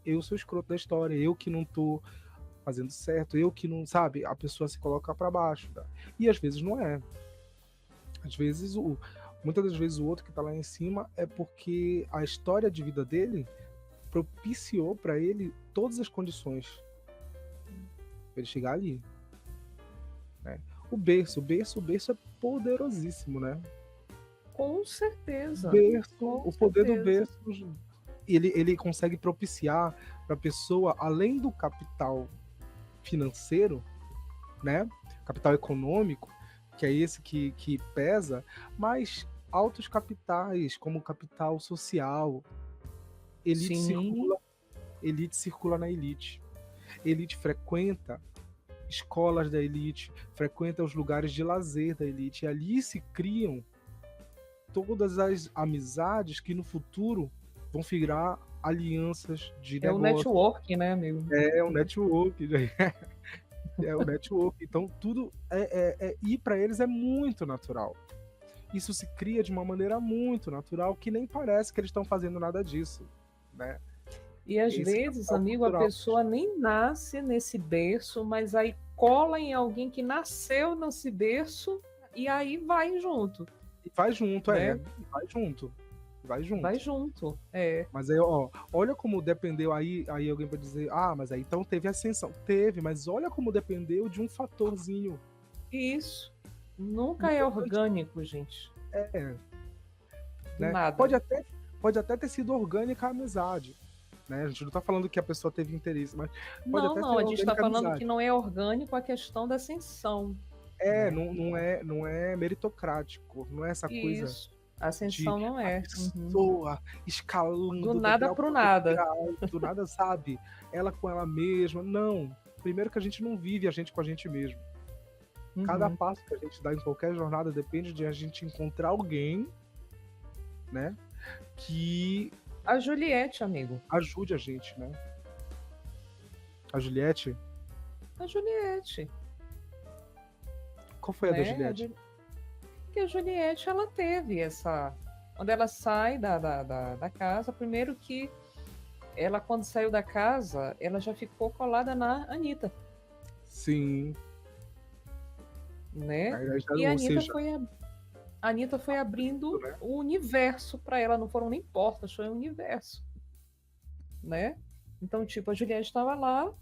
eu sou o escroto da história, eu que não tô fazendo certo, eu que não, sabe? A pessoa se coloca para baixo. Tá? E às vezes não é. Às vezes, muitas das vezes o outro que tá lá em cima é porque a história de vida dele propiciou para ele todas as condições para ele chegar ali. Né? O berço é poderosíssimo, né? Com certeza. O poder do berço, ele consegue propiciar para a pessoa, além do capital financeiro, né? Capital econômico, que é esse que pesa, mas altos capitais, como capital social. Elite circula na elite. Elite frequenta escolas da elite, frequenta os lugares de lazer da elite. E ali se criam todas as amizades que no futuro vão virar alianças de negócio. É o network, né, amigo? É o network. É o network. Então, tudo e para eles é muito natural. Isso se cria de uma maneira muito natural, que nem parece que eles estão fazendo nada disso, né? E às vezes, amigo, a pessoa nem nasce nesse berço, mas aí cola em alguém que nasceu nesse berço e aí vai junto. Vai junto, né? Vai junto. Vai junto, é. Mas aí, ó, olha como dependeu, aí alguém pode dizer, mas aí então teve ascensão. Teve, mas olha como dependeu de um fatorzinho. Isso. Nunca é orgânico, gente. Né? Nada. Pode até ter sido orgânica a amizade. Né? A gente não tá falando que a pessoa teve interesse, mas pode até não, a gente está falando amizade. que não é orgânico a questão da ascensão. Não é meritocrático, não é essa coisa. A ascensão não é. A pessoa escalando. Do nada pro nada. Do nada, sabe? Ela com ela mesma. Não. Primeiro que a gente não vive a gente com a gente mesmo. Cada passo que a gente dá em qualquer jornada depende de a gente encontrar alguém, né? Que... A Juliette, amigo. Ajude a gente, né? A Juliette? A Juliette. Qual foi a da Juliette? Que a Juliette, ela teve essa... Quando ela sai da casa, primeiro que ela, quando saiu da casa, ela já ficou colada na Anitta. Sim. Né? E a Anitta foi abrindo o universo para ela, não foram nem portas, foi um universo. Né? Então, tipo, a Juliette estava lá,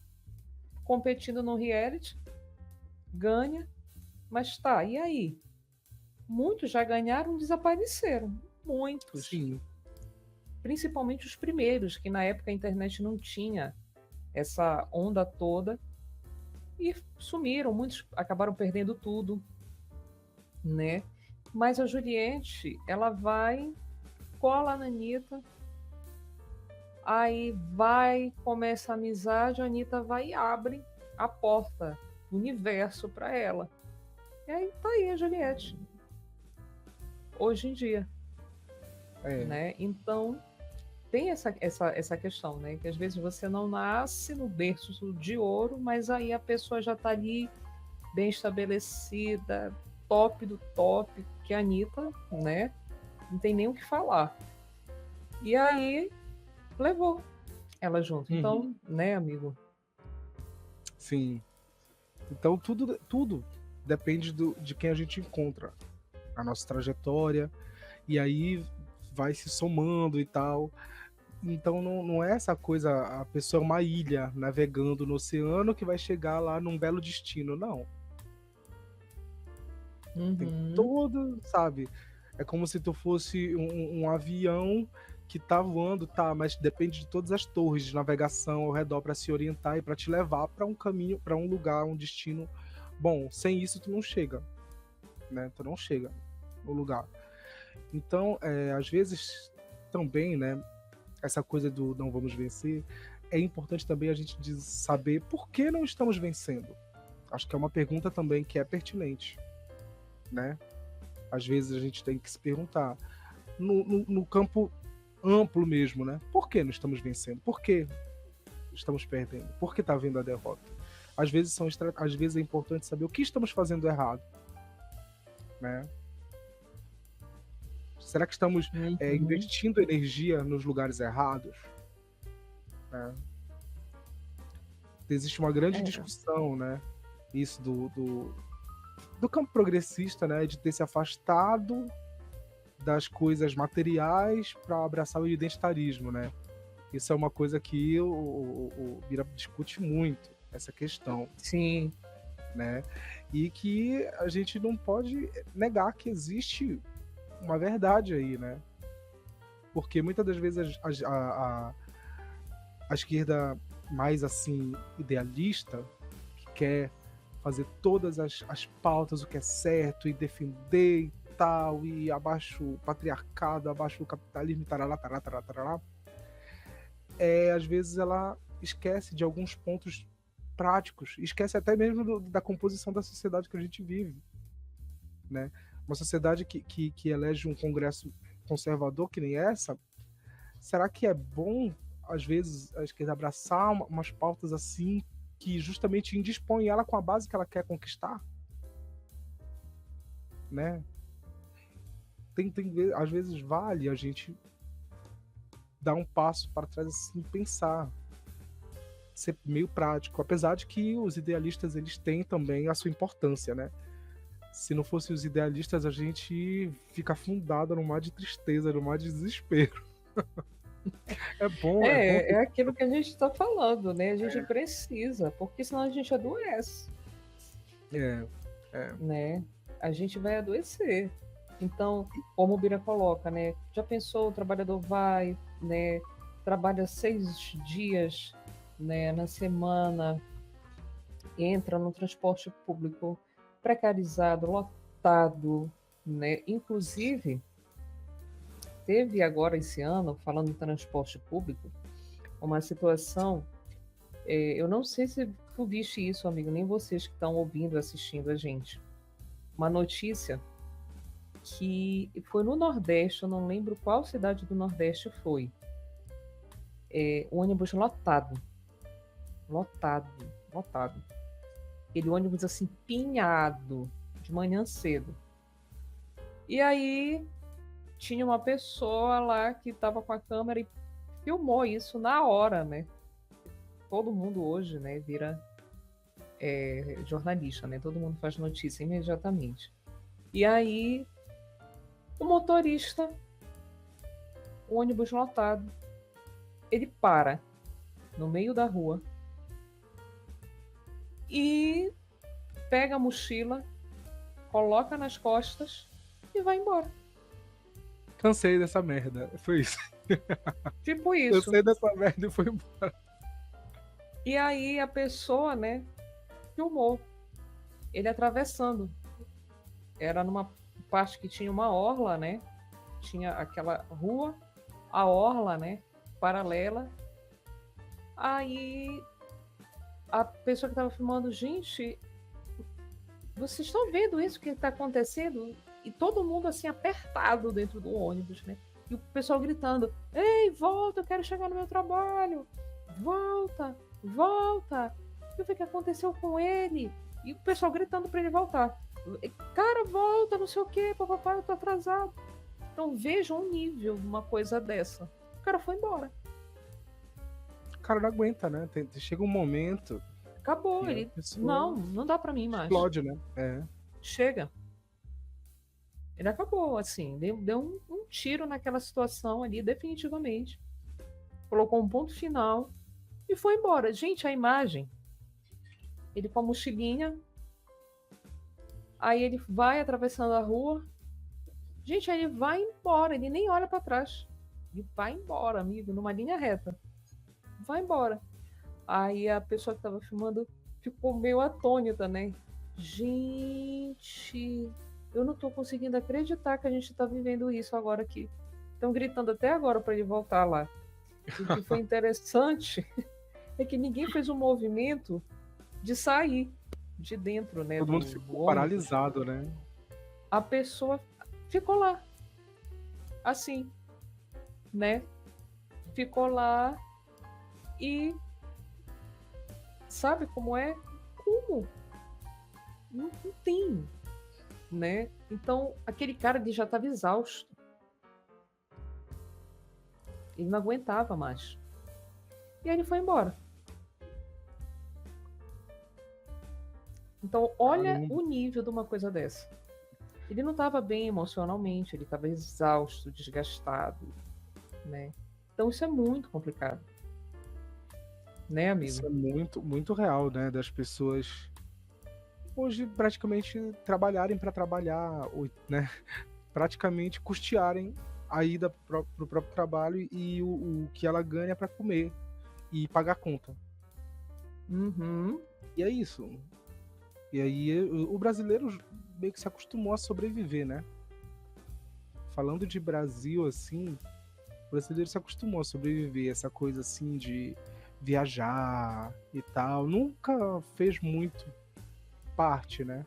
competindo no reality, ganha, mas tá, e aí? Muitos já ganharam, desapareceram. Muitos. Sim. Principalmente os primeiros, que na época a internet não tinha essa onda toda. E sumiram, muitos acabaram perdendo tudo, né? Mas a Juliette, ela vai, cola na Anitta, aí começa a amizade, a Anitta vai e abre a porta, o universo para ela. E aí tá aí a Juliette. Hoje em dia. Né? Então, tem essa questão, né? Que às vezes você não nasce no berço de ouro, mas aí a pessoa já está ali bem estabelecida, top do top, que a Anitta, né? Não tem nem o que falar. E aí levou ela junto. Então, né, amigo? Sim. Então tudo depende de quem a gente encontra, a nossa trajetória, e aí vai se somando e tal. Então não é essa coisa, a pessoa é uma ilha navegando no oceano que vai chegar lá num belo destino, não. Tem todo, sabe? É como se tu fosse um avião que tá voando, tá, mas depende de todas as torres de navegação ao redor para se orientar e para te levar para um caminho, para um lugar, um destino. Bom, sem isso tu não chega, né? Tu não chega no lugar. Então, às vezes também, né? Essa coisa do não vamos vencer, é importante também a gente saber por que não estamos vencendo. Acho que é uma pergunta também que é pertinente, né? Às vezes a gente tem que se perguntar. No campo amplo mesmo, né? Por que não estamos vencendo? Por que estamos perdendo? Por que está vindo a derrota? Às vezes é importante saber o que estamos fazendo errado, né? Será que estamos investindo energia nos lugares errados? Né? Existe uma grande discussão, né? Isso do campo progressista, né? De ter se afastado das coisas materiais para abraçar o identitarismo, né? Isso é uma coisa que o Bira discute muito, essa questão. Sim. Né? E que a gente não pode negar que existe uma verdade aí, né? Porque muitas das vezes a esquerda mais assim idealista, que quer fazer todas as pautas, o que é certo, e defender e tal, e abaixo o patriarcado, abaixo o capitalismo, tarará, tarará, tarará, tarará, às vezes ela esquece de alguns pontos práticos, esquece até mesmo da composição da sociedade que a gente vive, né? Uma sociedade que elege um congresso conservador que nem essa, será que é bom, às vezes, a esquerda abraçar umas pautas assim que justamente indispõem ela com a base que ela quer conquistar? Né? Às vezes vale a gente dar um passo para trás assim, pensar, ser meio prático, apesar de que os idealistas eles têm também a sua importância, né? Se não fossem os idealistas, a gente fica afundado no mar de tristeza, no mar de desespero. É bom. É aquilo que a gente está falando, né? A gente precisa, porque senão a gente adoece. Né? A gente vai adoecer. Então, como o Bira coloca, né? Já pensou, o trabalhador vai, né? Trabalha 6 dias, né, na semana, entra no transporte público precarizado, lotado, né? Inclusive, teve agora esse ano, falando em transporte público, uma situação, eu não sei se tu viste isso, amigo, nem vocês que estão ouvindo, assistindo a gente. Uma notícia que foi no Nordeste, eu não lembro qual cidade do Nordeste foi. Ônibus lotado. Aquele ônibus assim, pinhado, de manhã cedo. E aí, tinha uma pessoa lá que estava com a câmera e filmou isso na hora, né? Todo mundo hoje, né, vira jornalista, né? Todo mundo faz notícia imediatamente. E aí, o motorista, o ônibus lotado, ele para no meio da rua e pega a mochila, coloca nas costas e vai embora. Cansei dessa merda. Foi isso. Tipo isso. Cansei dessa merda e foi embora. E aí a pessoa, né, filmou ele atravessando. Era numa parte que tinha uma orla, né? Tinha aquela rua, a orla, né, paralela. Aí a pessoa que estava filmando, gente, vocês estão vendo isso que está acontecendo? E todo mundo assim apertado dentro do ônibus, né? E o pessoal gritando: "Ei, volta, eu quero chegar no meu trabalho. Volta, volta." E o que aconteceu com ele? E o pessoal gritando para ele voltar. "Cara, volta, não sei o quê, papai, eu tô atrasado." Então vejam um nível de uma coisa dessa. O cara foi embora. O cara não aguenta, né? Chega um momento. Acabou. Ele... Não dá para mim mais. Explode, né? Chega. Ele acabou, assim. Deu um tiro naquela situação ali, definitivamente. Colocou um ponto final e foi embora. Gente, a imagem. Ele com a mochilinha. Aí ele vai atravessando a rua. Gente, aí ele vai embora. Ele nem olha para trás. Ele vai embora, amigo, numa linha reta. Vai embora. Aí a pessoa que estava filmando ficou meio atônita, né? Gente, eu não tô conseguindo acreditar que a gente tá vivendo isso agora aqui. Estão gritando até agora para ele voltar lá. O que foi interessante é que ninguém fez um movimento de sair de dentro, né? Todo mundo ficou paralisado, né? A pessoa ficou lá, assim. né? Ficou lá e sabe como é? Como? Não tem, né? Então, aquele cara ele já estava exausto. Ele não aguentava mais. E aí ele foi embora. Então, olha Caramba. o nível de uma coisa dessa. Ele não estava bem emocionalmente, ele estava exausto, desgastado, né? Então isso é muito complicado, né, Isso amigo? é muito, muito real, né? Das pessoas hoje praticamente trabalharem para trabalhar, né? Praticamente custearem a ida pro próprio trabalho e o que ela ganha para comer e pagar a conta. Uhum. E é isso. E aí o brasileiro meio que se acostumou a sobreviver, né? Falando de Brasil, assim, o brasileiro se acostumou a sobreviver, essa coisa assim de viajar e tal. Nunca fez muito parte, né?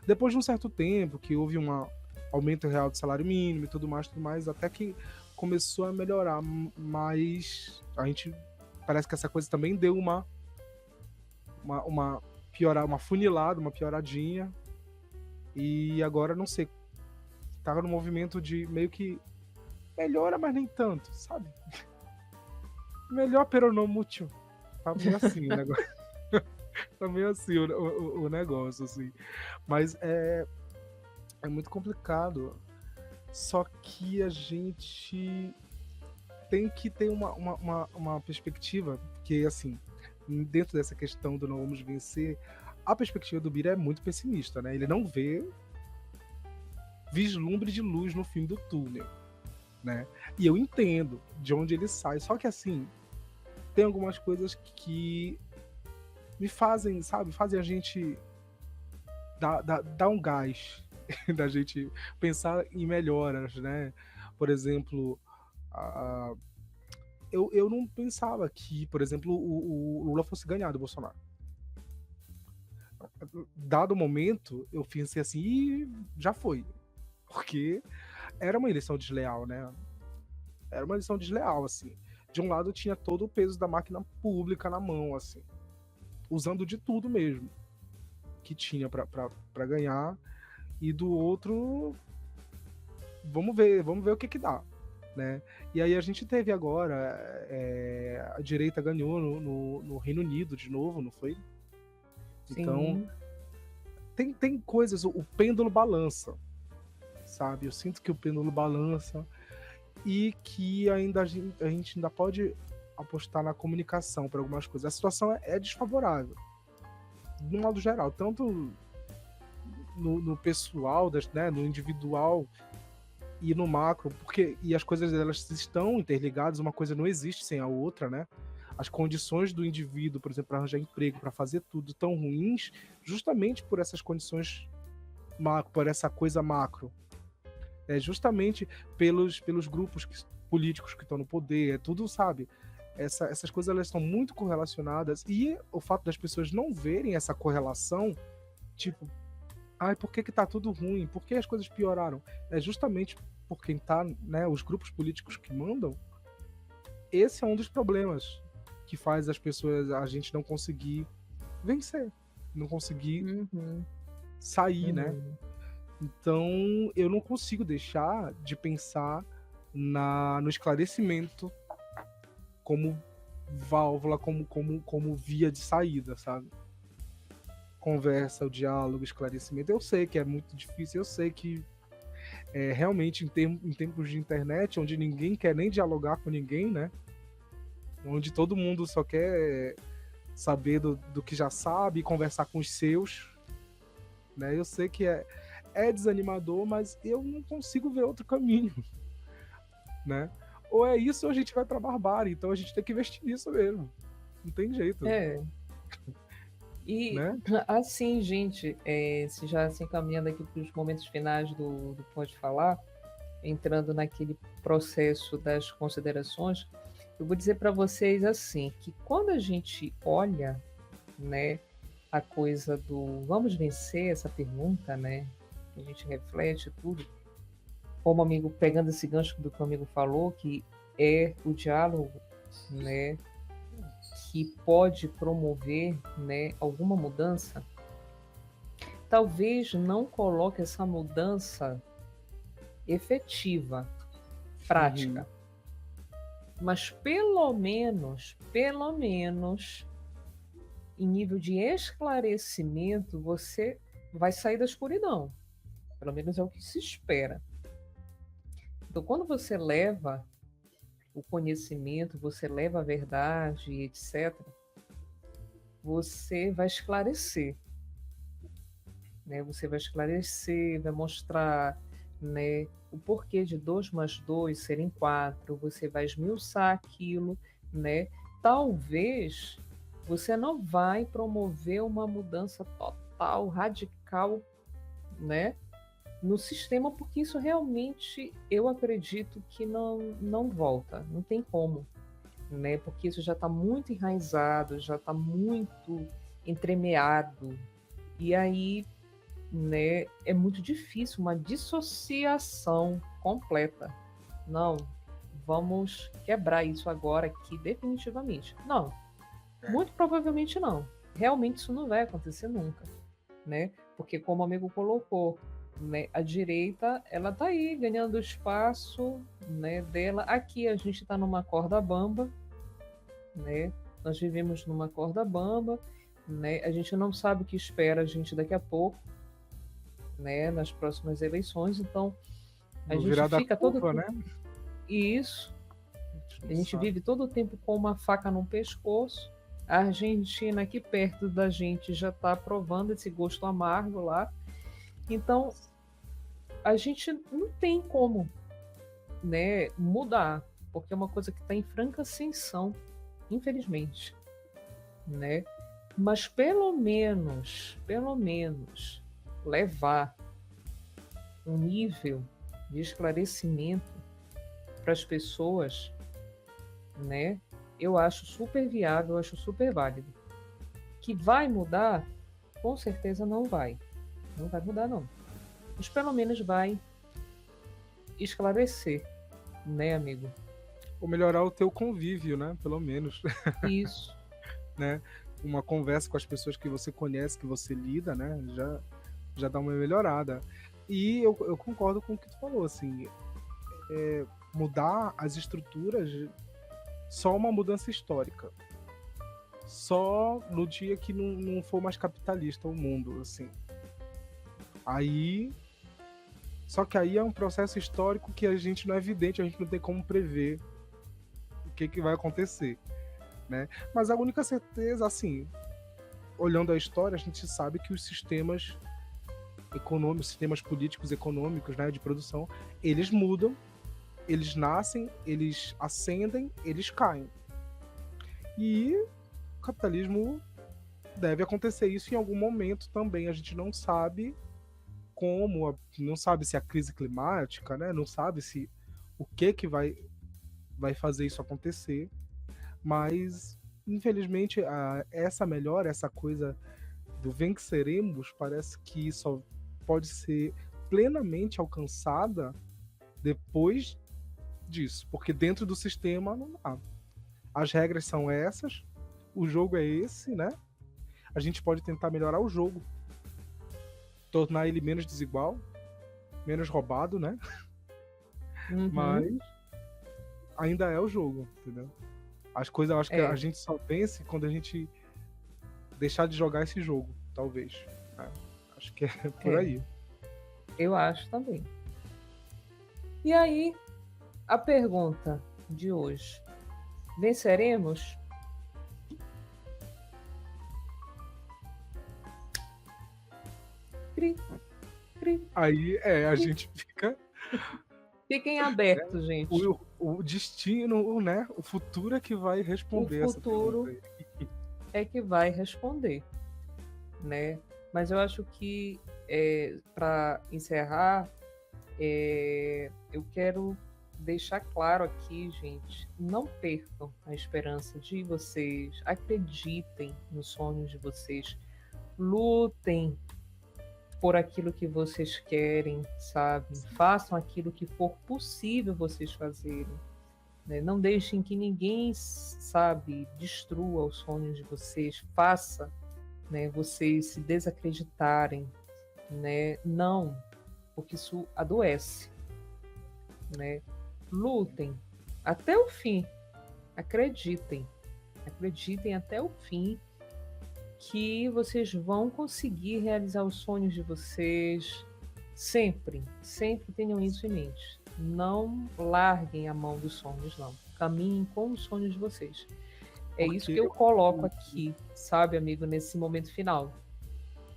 Depois de um certo tempo, que houve um aumento real do salário mínimo e tudo mais, até que começou a melhorar, mas a gente parece que essa coisa também deu uma piorada, uma funilada, uma pioradinha, e agora não sei, tava no movimento de meio que melhora, mas nem tanto, sabe? Melhor, pero não muito. Tá meio assim o negócio. Tá meio assim o negócio, assim. Mas é muito complicado. Só que a gente tem que ter uma perspectiva que, assim, dentro dessa questão do não vamos vencer, a perspectiva do Bira é muito pessimista, né? Ele não vê vislumbre de luz no fim do túnel, né? E eu entendo de onde ele sai, só que, assim, tem algumas coisas que me fazem, sabe? Fazem a gente dar um gás da gente pensar em melhoras, né? Por exemplo, eu não pensava que, por exemplo, o Lula fosse ganhar do Bolsonaro. Dado o momento, eu pensei assim, e já foi. Porque era uma eleição desleal, né? Era uma eleição desleal, assim. De um lado tinha todo o peso da máquina pública na mão, assim. Usando de tudo mesmo que tinha para ganhar. E do outro, vamos ver o que dá, né? E aí a gente teve agora, a direita ganhou no Reino Unido de novo, não foi? Então, Sim. tem coisas, o pêndulo balança, sabe? Eu sinto que o pêndulo balança e que ainda a gente ainda pode apostar na comunicação para algumas coisas. A situação é desfavorável, de um modo geral, tanto no pessoal, né, no individual e no macro, porque e as coisas elas estão interligadas, uma coisa não existe sem a outra, né? As condições do indivíduo, por exemplo, para arranjar emprego, para fazer tudo, tão ruins, justamente por essas condições macro, por essa coisa macro. É justamente pelos grupos políticos que estão no poder, é tudo, sabe? Essas coisas elas estão muito correlacionadas e o fato das pessoas não verem essa correlação, tipo, ai, por que tá tudo ruim? Por que as coisas pioraram? É justamente por quem tá, né, os grupos políticos que mandam. Esse é um dos problemas que faz as pessoas, a gente não conseguir vencer, não conseguir Uhum. sair, né? Uhum. Então, eu não consigo deixar de pensar no esclarecimento como válvula, como via de saída, sabe? Conversa, o diálogo, esclarecimento. Eu sei que é muito difícil, eu sei que realmente em tempos de internet, onde ninguém quer nem dialogar com ninguém, né? Onde todo mundo só quer saber do que já sabe e conversar com os seus, né? Eu sei que é desanimador, mas eu não consigo ver outro caminho, né? Ou é isso ou a gente vai pra barbárie, então a gente tem que investir nisso mesmo. Não tem jeito, É. E né? assim, gente, se já se encaminhando aqui para os momentos finais do Pode Falar, entrando naquele processo das considerações, eu vou dizer para vocês assim, que quando a gente olha, né, a coisa do vamos vencer essa pergunta, né, a gente reflete tudo, como amigo, pegando esse gancho do que o amigo falou, que é o diálogo, né, que pode promover, né, alguma mudança, talvez não coloque essa mudança efetiva, Uhum. prática, mas pelo menos, em nível de esclarecimento, você vai sair da escuridão. Pelo menos é o que se espera. Então, quando você leva o conhecimento, você leva a verdade, etc., você vai esclarecer, né? Você vai esclarecer, vai mostrar, né, o porquê de 2 mais 2 serem 4, você vai esmiuçar aquilo, né? Talvez você não vai promover uma mudança total, radical, né, no sistema, porque isso realmente eu acredito que não volta, não tem como, né? Porque isso já está muito enraizado, já está muito entremeado, e aí, né, é muito difícil uma dissociação completa. Não, vamos quebrar isso agora aqui definitivamente. Não, muito provavelmente não. Realmente isso não vai acontecer nunca, né? Porque como o amigo colocou, né, a direita ela tá aí ganhando espaço, né, dela. Aqui a gente está numa corda bamba, né? Nós vivemos numa corda bamba, né? A gente não sabe o que espera a gente daqui a pouco, né, nas próximas eleições. Então, a No gente virar da fica todo curva, tempo né? isso, A gente a não gente sabe. vive todo o tempo com uma faca no pescoço. A Argentina aqui perto da gente já está provando esse gosto amargo lá. Então, a gente não tem como, né, mudar, porque é uma coisa que está em franca ascensão, infelizmente, né? Mas pelo menos levar um nível de esclarecimento para as pessoas, né? Eu acho super viável, eu acho super válido. Que vai mudar? Com certeza não vai. Não vai mudar, não. Mas pelo menos vai esclarecer, né, amigo? Ou melhorar o teu convívio, né? Pelo menos, Isso. né? Uma conversa com as pessoas que você conhece, que você lida, né? Já dá uma melhorada. E eu concordo com o que tu falou, assim, mudar as estruturas, só uma mudança histórica. Só no dia que não for mais capitalista o mundo, assim. Aí. Só que aí é um processo histórico que a gente não é evidente, a gente não tem como prever o que vai acontecer, né? Mas a única certeza, assim, olhando a história, a gente sabe que os sistemas econômicos, sistemas políticos econômicos, né, de produção, eles mudam, eles nascem, eles ascendem, eles caem. E o capitalismo deve acontecer isso em algum momento também. A gente não sabe como, não sabe se a crise climática, né, não sabe se o que vai fazer isso acontecer, mas infelizmente essa melhora, essa coisa do venceremos, parece que só pode ser plenamente alcançada depois disso, porque dentro do sistema não dá. As regras são essas, o jogo é esse, né? A gente pode tentar melhorar o jogo, tornar ele menos desigual, menos roubado, né? Mas Uhum. ainda é o jogo, entendeu? As coisas, eu acho que a É, gente só vence quando a gente deixar de jogar esse jogo, talvez. É, acho que é por é. aí. Eu acho também. E aí, a pergunta de hoje: venceremos? Cri, cri, Aí a cri. gente fica. Fiquem Né, abertos, gente. o destino, né? O futuro é que vai O responder essa pergunta futuro aí. é que vai responder, né? Mas eu acho que, para encerrar, eu quero deixar claro aqui, gente, não percam a esperança de vocês, acreditem nos sonhos de vocês, lutem por aquilo que vocês querem, sabe? Façam aquilo que for possível vocês fazerem. né? Não deixem que ninguém, sabe, destrua os sonhos de vocês, faça, né, vocês se desacreditarem, né? Não, porque isso adoece, né? Lutem até o fim, acreditem, acreditem até o fim que vocês vão conseguir realizar os sonhos de vocês. Sempre, sempre tenham isso em mente. Não larguem a mão dos sonhos, não. Caminhem com os sonhos de vocês. É isso Porque que eu coloco aqui, sabe, amigo, nesse momento final.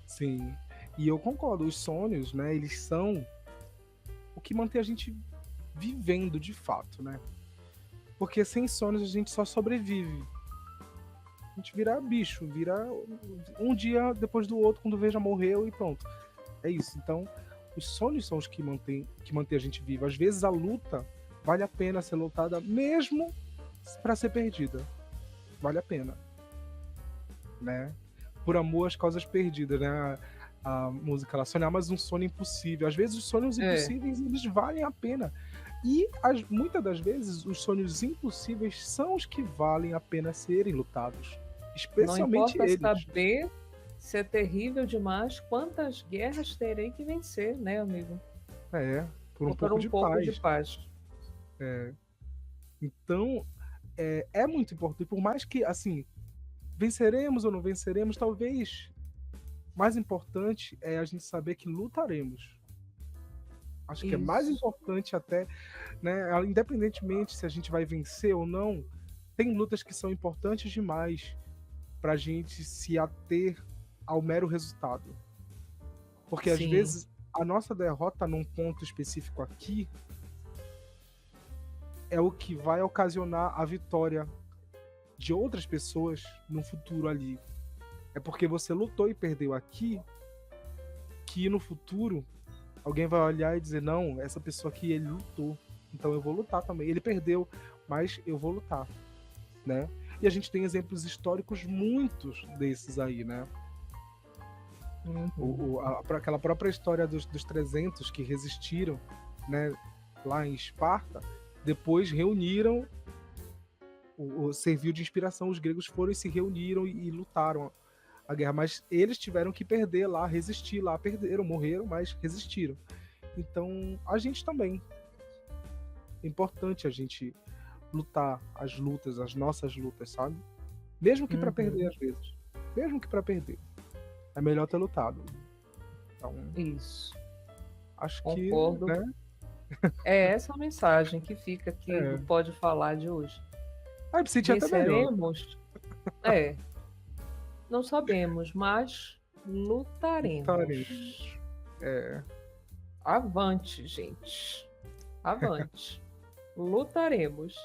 sim, e eu concordo, os sonhos, né, eles são o que mantém a gente vivendo de fato, né? Porque sem sonhos a gente só sobrevive. A gente vira bicho, vira um dia depois do outro, quando vê já morreu e pronto. É isso. Então, os sonhos são os que mantém a gente vivo. Às vezes a luta vale a pena ser lutada mesmo para ser perdida. Vale a pena, né? Por amor às causas perdidas, né? A música lá, sonhar mais um sonho impossível. Às vezes os sonhos impossíveis, eles valem a pena. E muitas das vezes os sonhos impossíveis são os que valem a pena serem lutados. Não Especialmente importa eles. saber se é terrível demais, quantas guerras terei que vencer, né, amigo? É, por um Ou por pouco um de pouco paz. de paz. Então, é muito importante. Por mais que, assim, venceremos ou não venceremos, talvez mais importante é a gente saber que lutaremos. Acho que é mais Isso. importante até, né, independentemente se a gente vai vencer ou não, tem lutas que são importantes demais pra gente se ater ao mero resultado. Porque às Sim. vezes a nossa derrota num ponto específico aqui é o que vai ocasionar a vitória de outras pessoas no futuro ali. É porque você lutou e perdeu aqui, que no futuro alguém vai olhar e dizer, não, essa pessoa aqui, ele lutou, então eu vou lutar também. Ele perdeu, mas eu vou lutar, né? E a gente tem exemplos históricos muitos desses aí, né? Aquela própria história dos 300 que resistiram, né, lá em Esparta, depois reuniram, serviu de inspiração, os gregos foram e se reuniram e lutaram a guerra, mas eles tiveram que perder lá, resistir lá, perderam, morreram, mas resistiram. Então, a gente também. É importante a gente lutar as lutas, as nossas lutas, sabe? Mesmo que pra perder às vezes. Mesmo que pra perder. É melhor ter lutado. Então, Isso. acho Concordo. que, né? É essa a mensagem que fica aqui do Pode Falar de hoje. Ah, me senti até melhor. Venceremos? Não sabemos, mas lutaremos. Avante, gente. Avante. Lutaremos.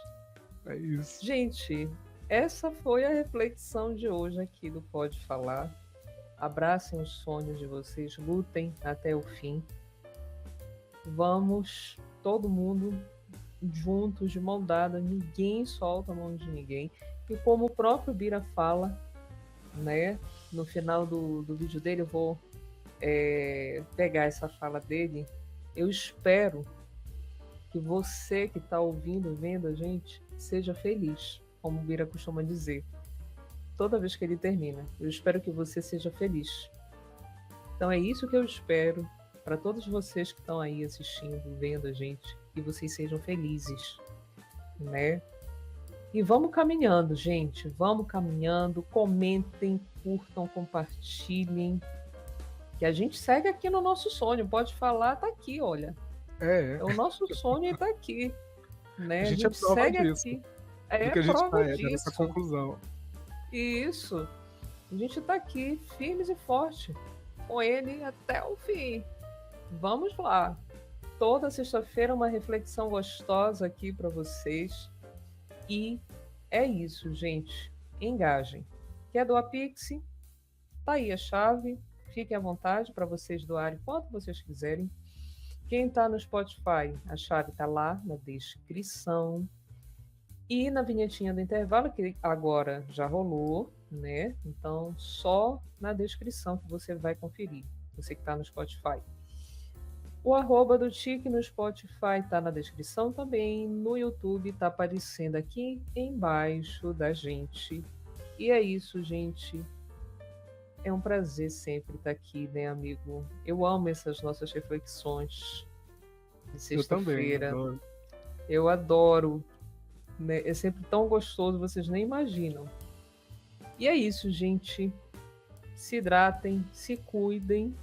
É isso. Gente, essa foi a reflexão de hoje aqui do Pode Falar. Abracem os sonhos de vocês, lutem até o fim. Vamos, todo mundo juntos, de mão dada, ninguém solta a mão de ninguém. E como o próprio Bira fala, né, no final do vídeo dele, eu vou pegar essa fala dele. Eu espero que você que está ouvindo, vendo a gente, seja feliz, como o Bira costuma dizer. Toda vez que ele termina, eu espero que você seja feliz. Então é isso que eu espero para todos vocês que estão aí assistindo, vendo a gente, que vocês sejam felizes, né? E vamos caminhando, gente, vamos caminhando, comentem, curtam, compartilhem, que a gente segue aqui no nosso sonho, Pode Falar, tá aqui, olha. É o nosso sonho e tá aqui, né? A gente segue disso, aqui. do que a gente tá, dessa conclusão. Isso. A gente tá aqui, firmes e fortes, com ele até o fim. Vamos lá. Toda sexta-feira uma reflexão gostosa aqui para vocês. E é isso, gente. Engajem. Quer doar Pix? Tá aí a chave. Fiquem à vontade para vocês doarem quanto vocês quiserem. Quem está no Spotify, a chave está lá na descrição. E na vinhetinha do intervalo, que agora já rolou, né? Então, só na descrição que você vai conferir, você que está no Spotify. O arroba do Tique no Spotify tá na descrição também. No YouTube tá aparecendo aqui embaixo da gente. E é isso, gente. É um prazer sempre estar aqui, né, amigo? Eu amo essas nossas reflexões de Eu também, sexta-feira. adoro. Eu adoro, né? É sempre tão gostoso, vocês nem imaginam. E é isso, gente. Se hidratem, se cuidem.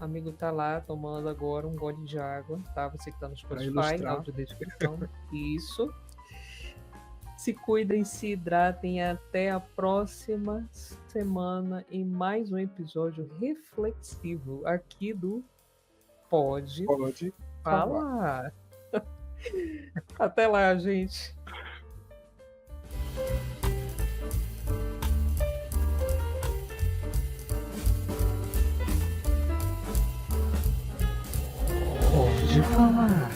O amigo tá lá tomando agora um gole de água, tá? Você que tá no Pra Spotify, ilustrar. audiodescrição. Isso. Se cuidem, se hidratem. Até a próxima semana em mais um episódio reflexivo aqui do Pode Pode Falar. Até lá, gente. Pode falar.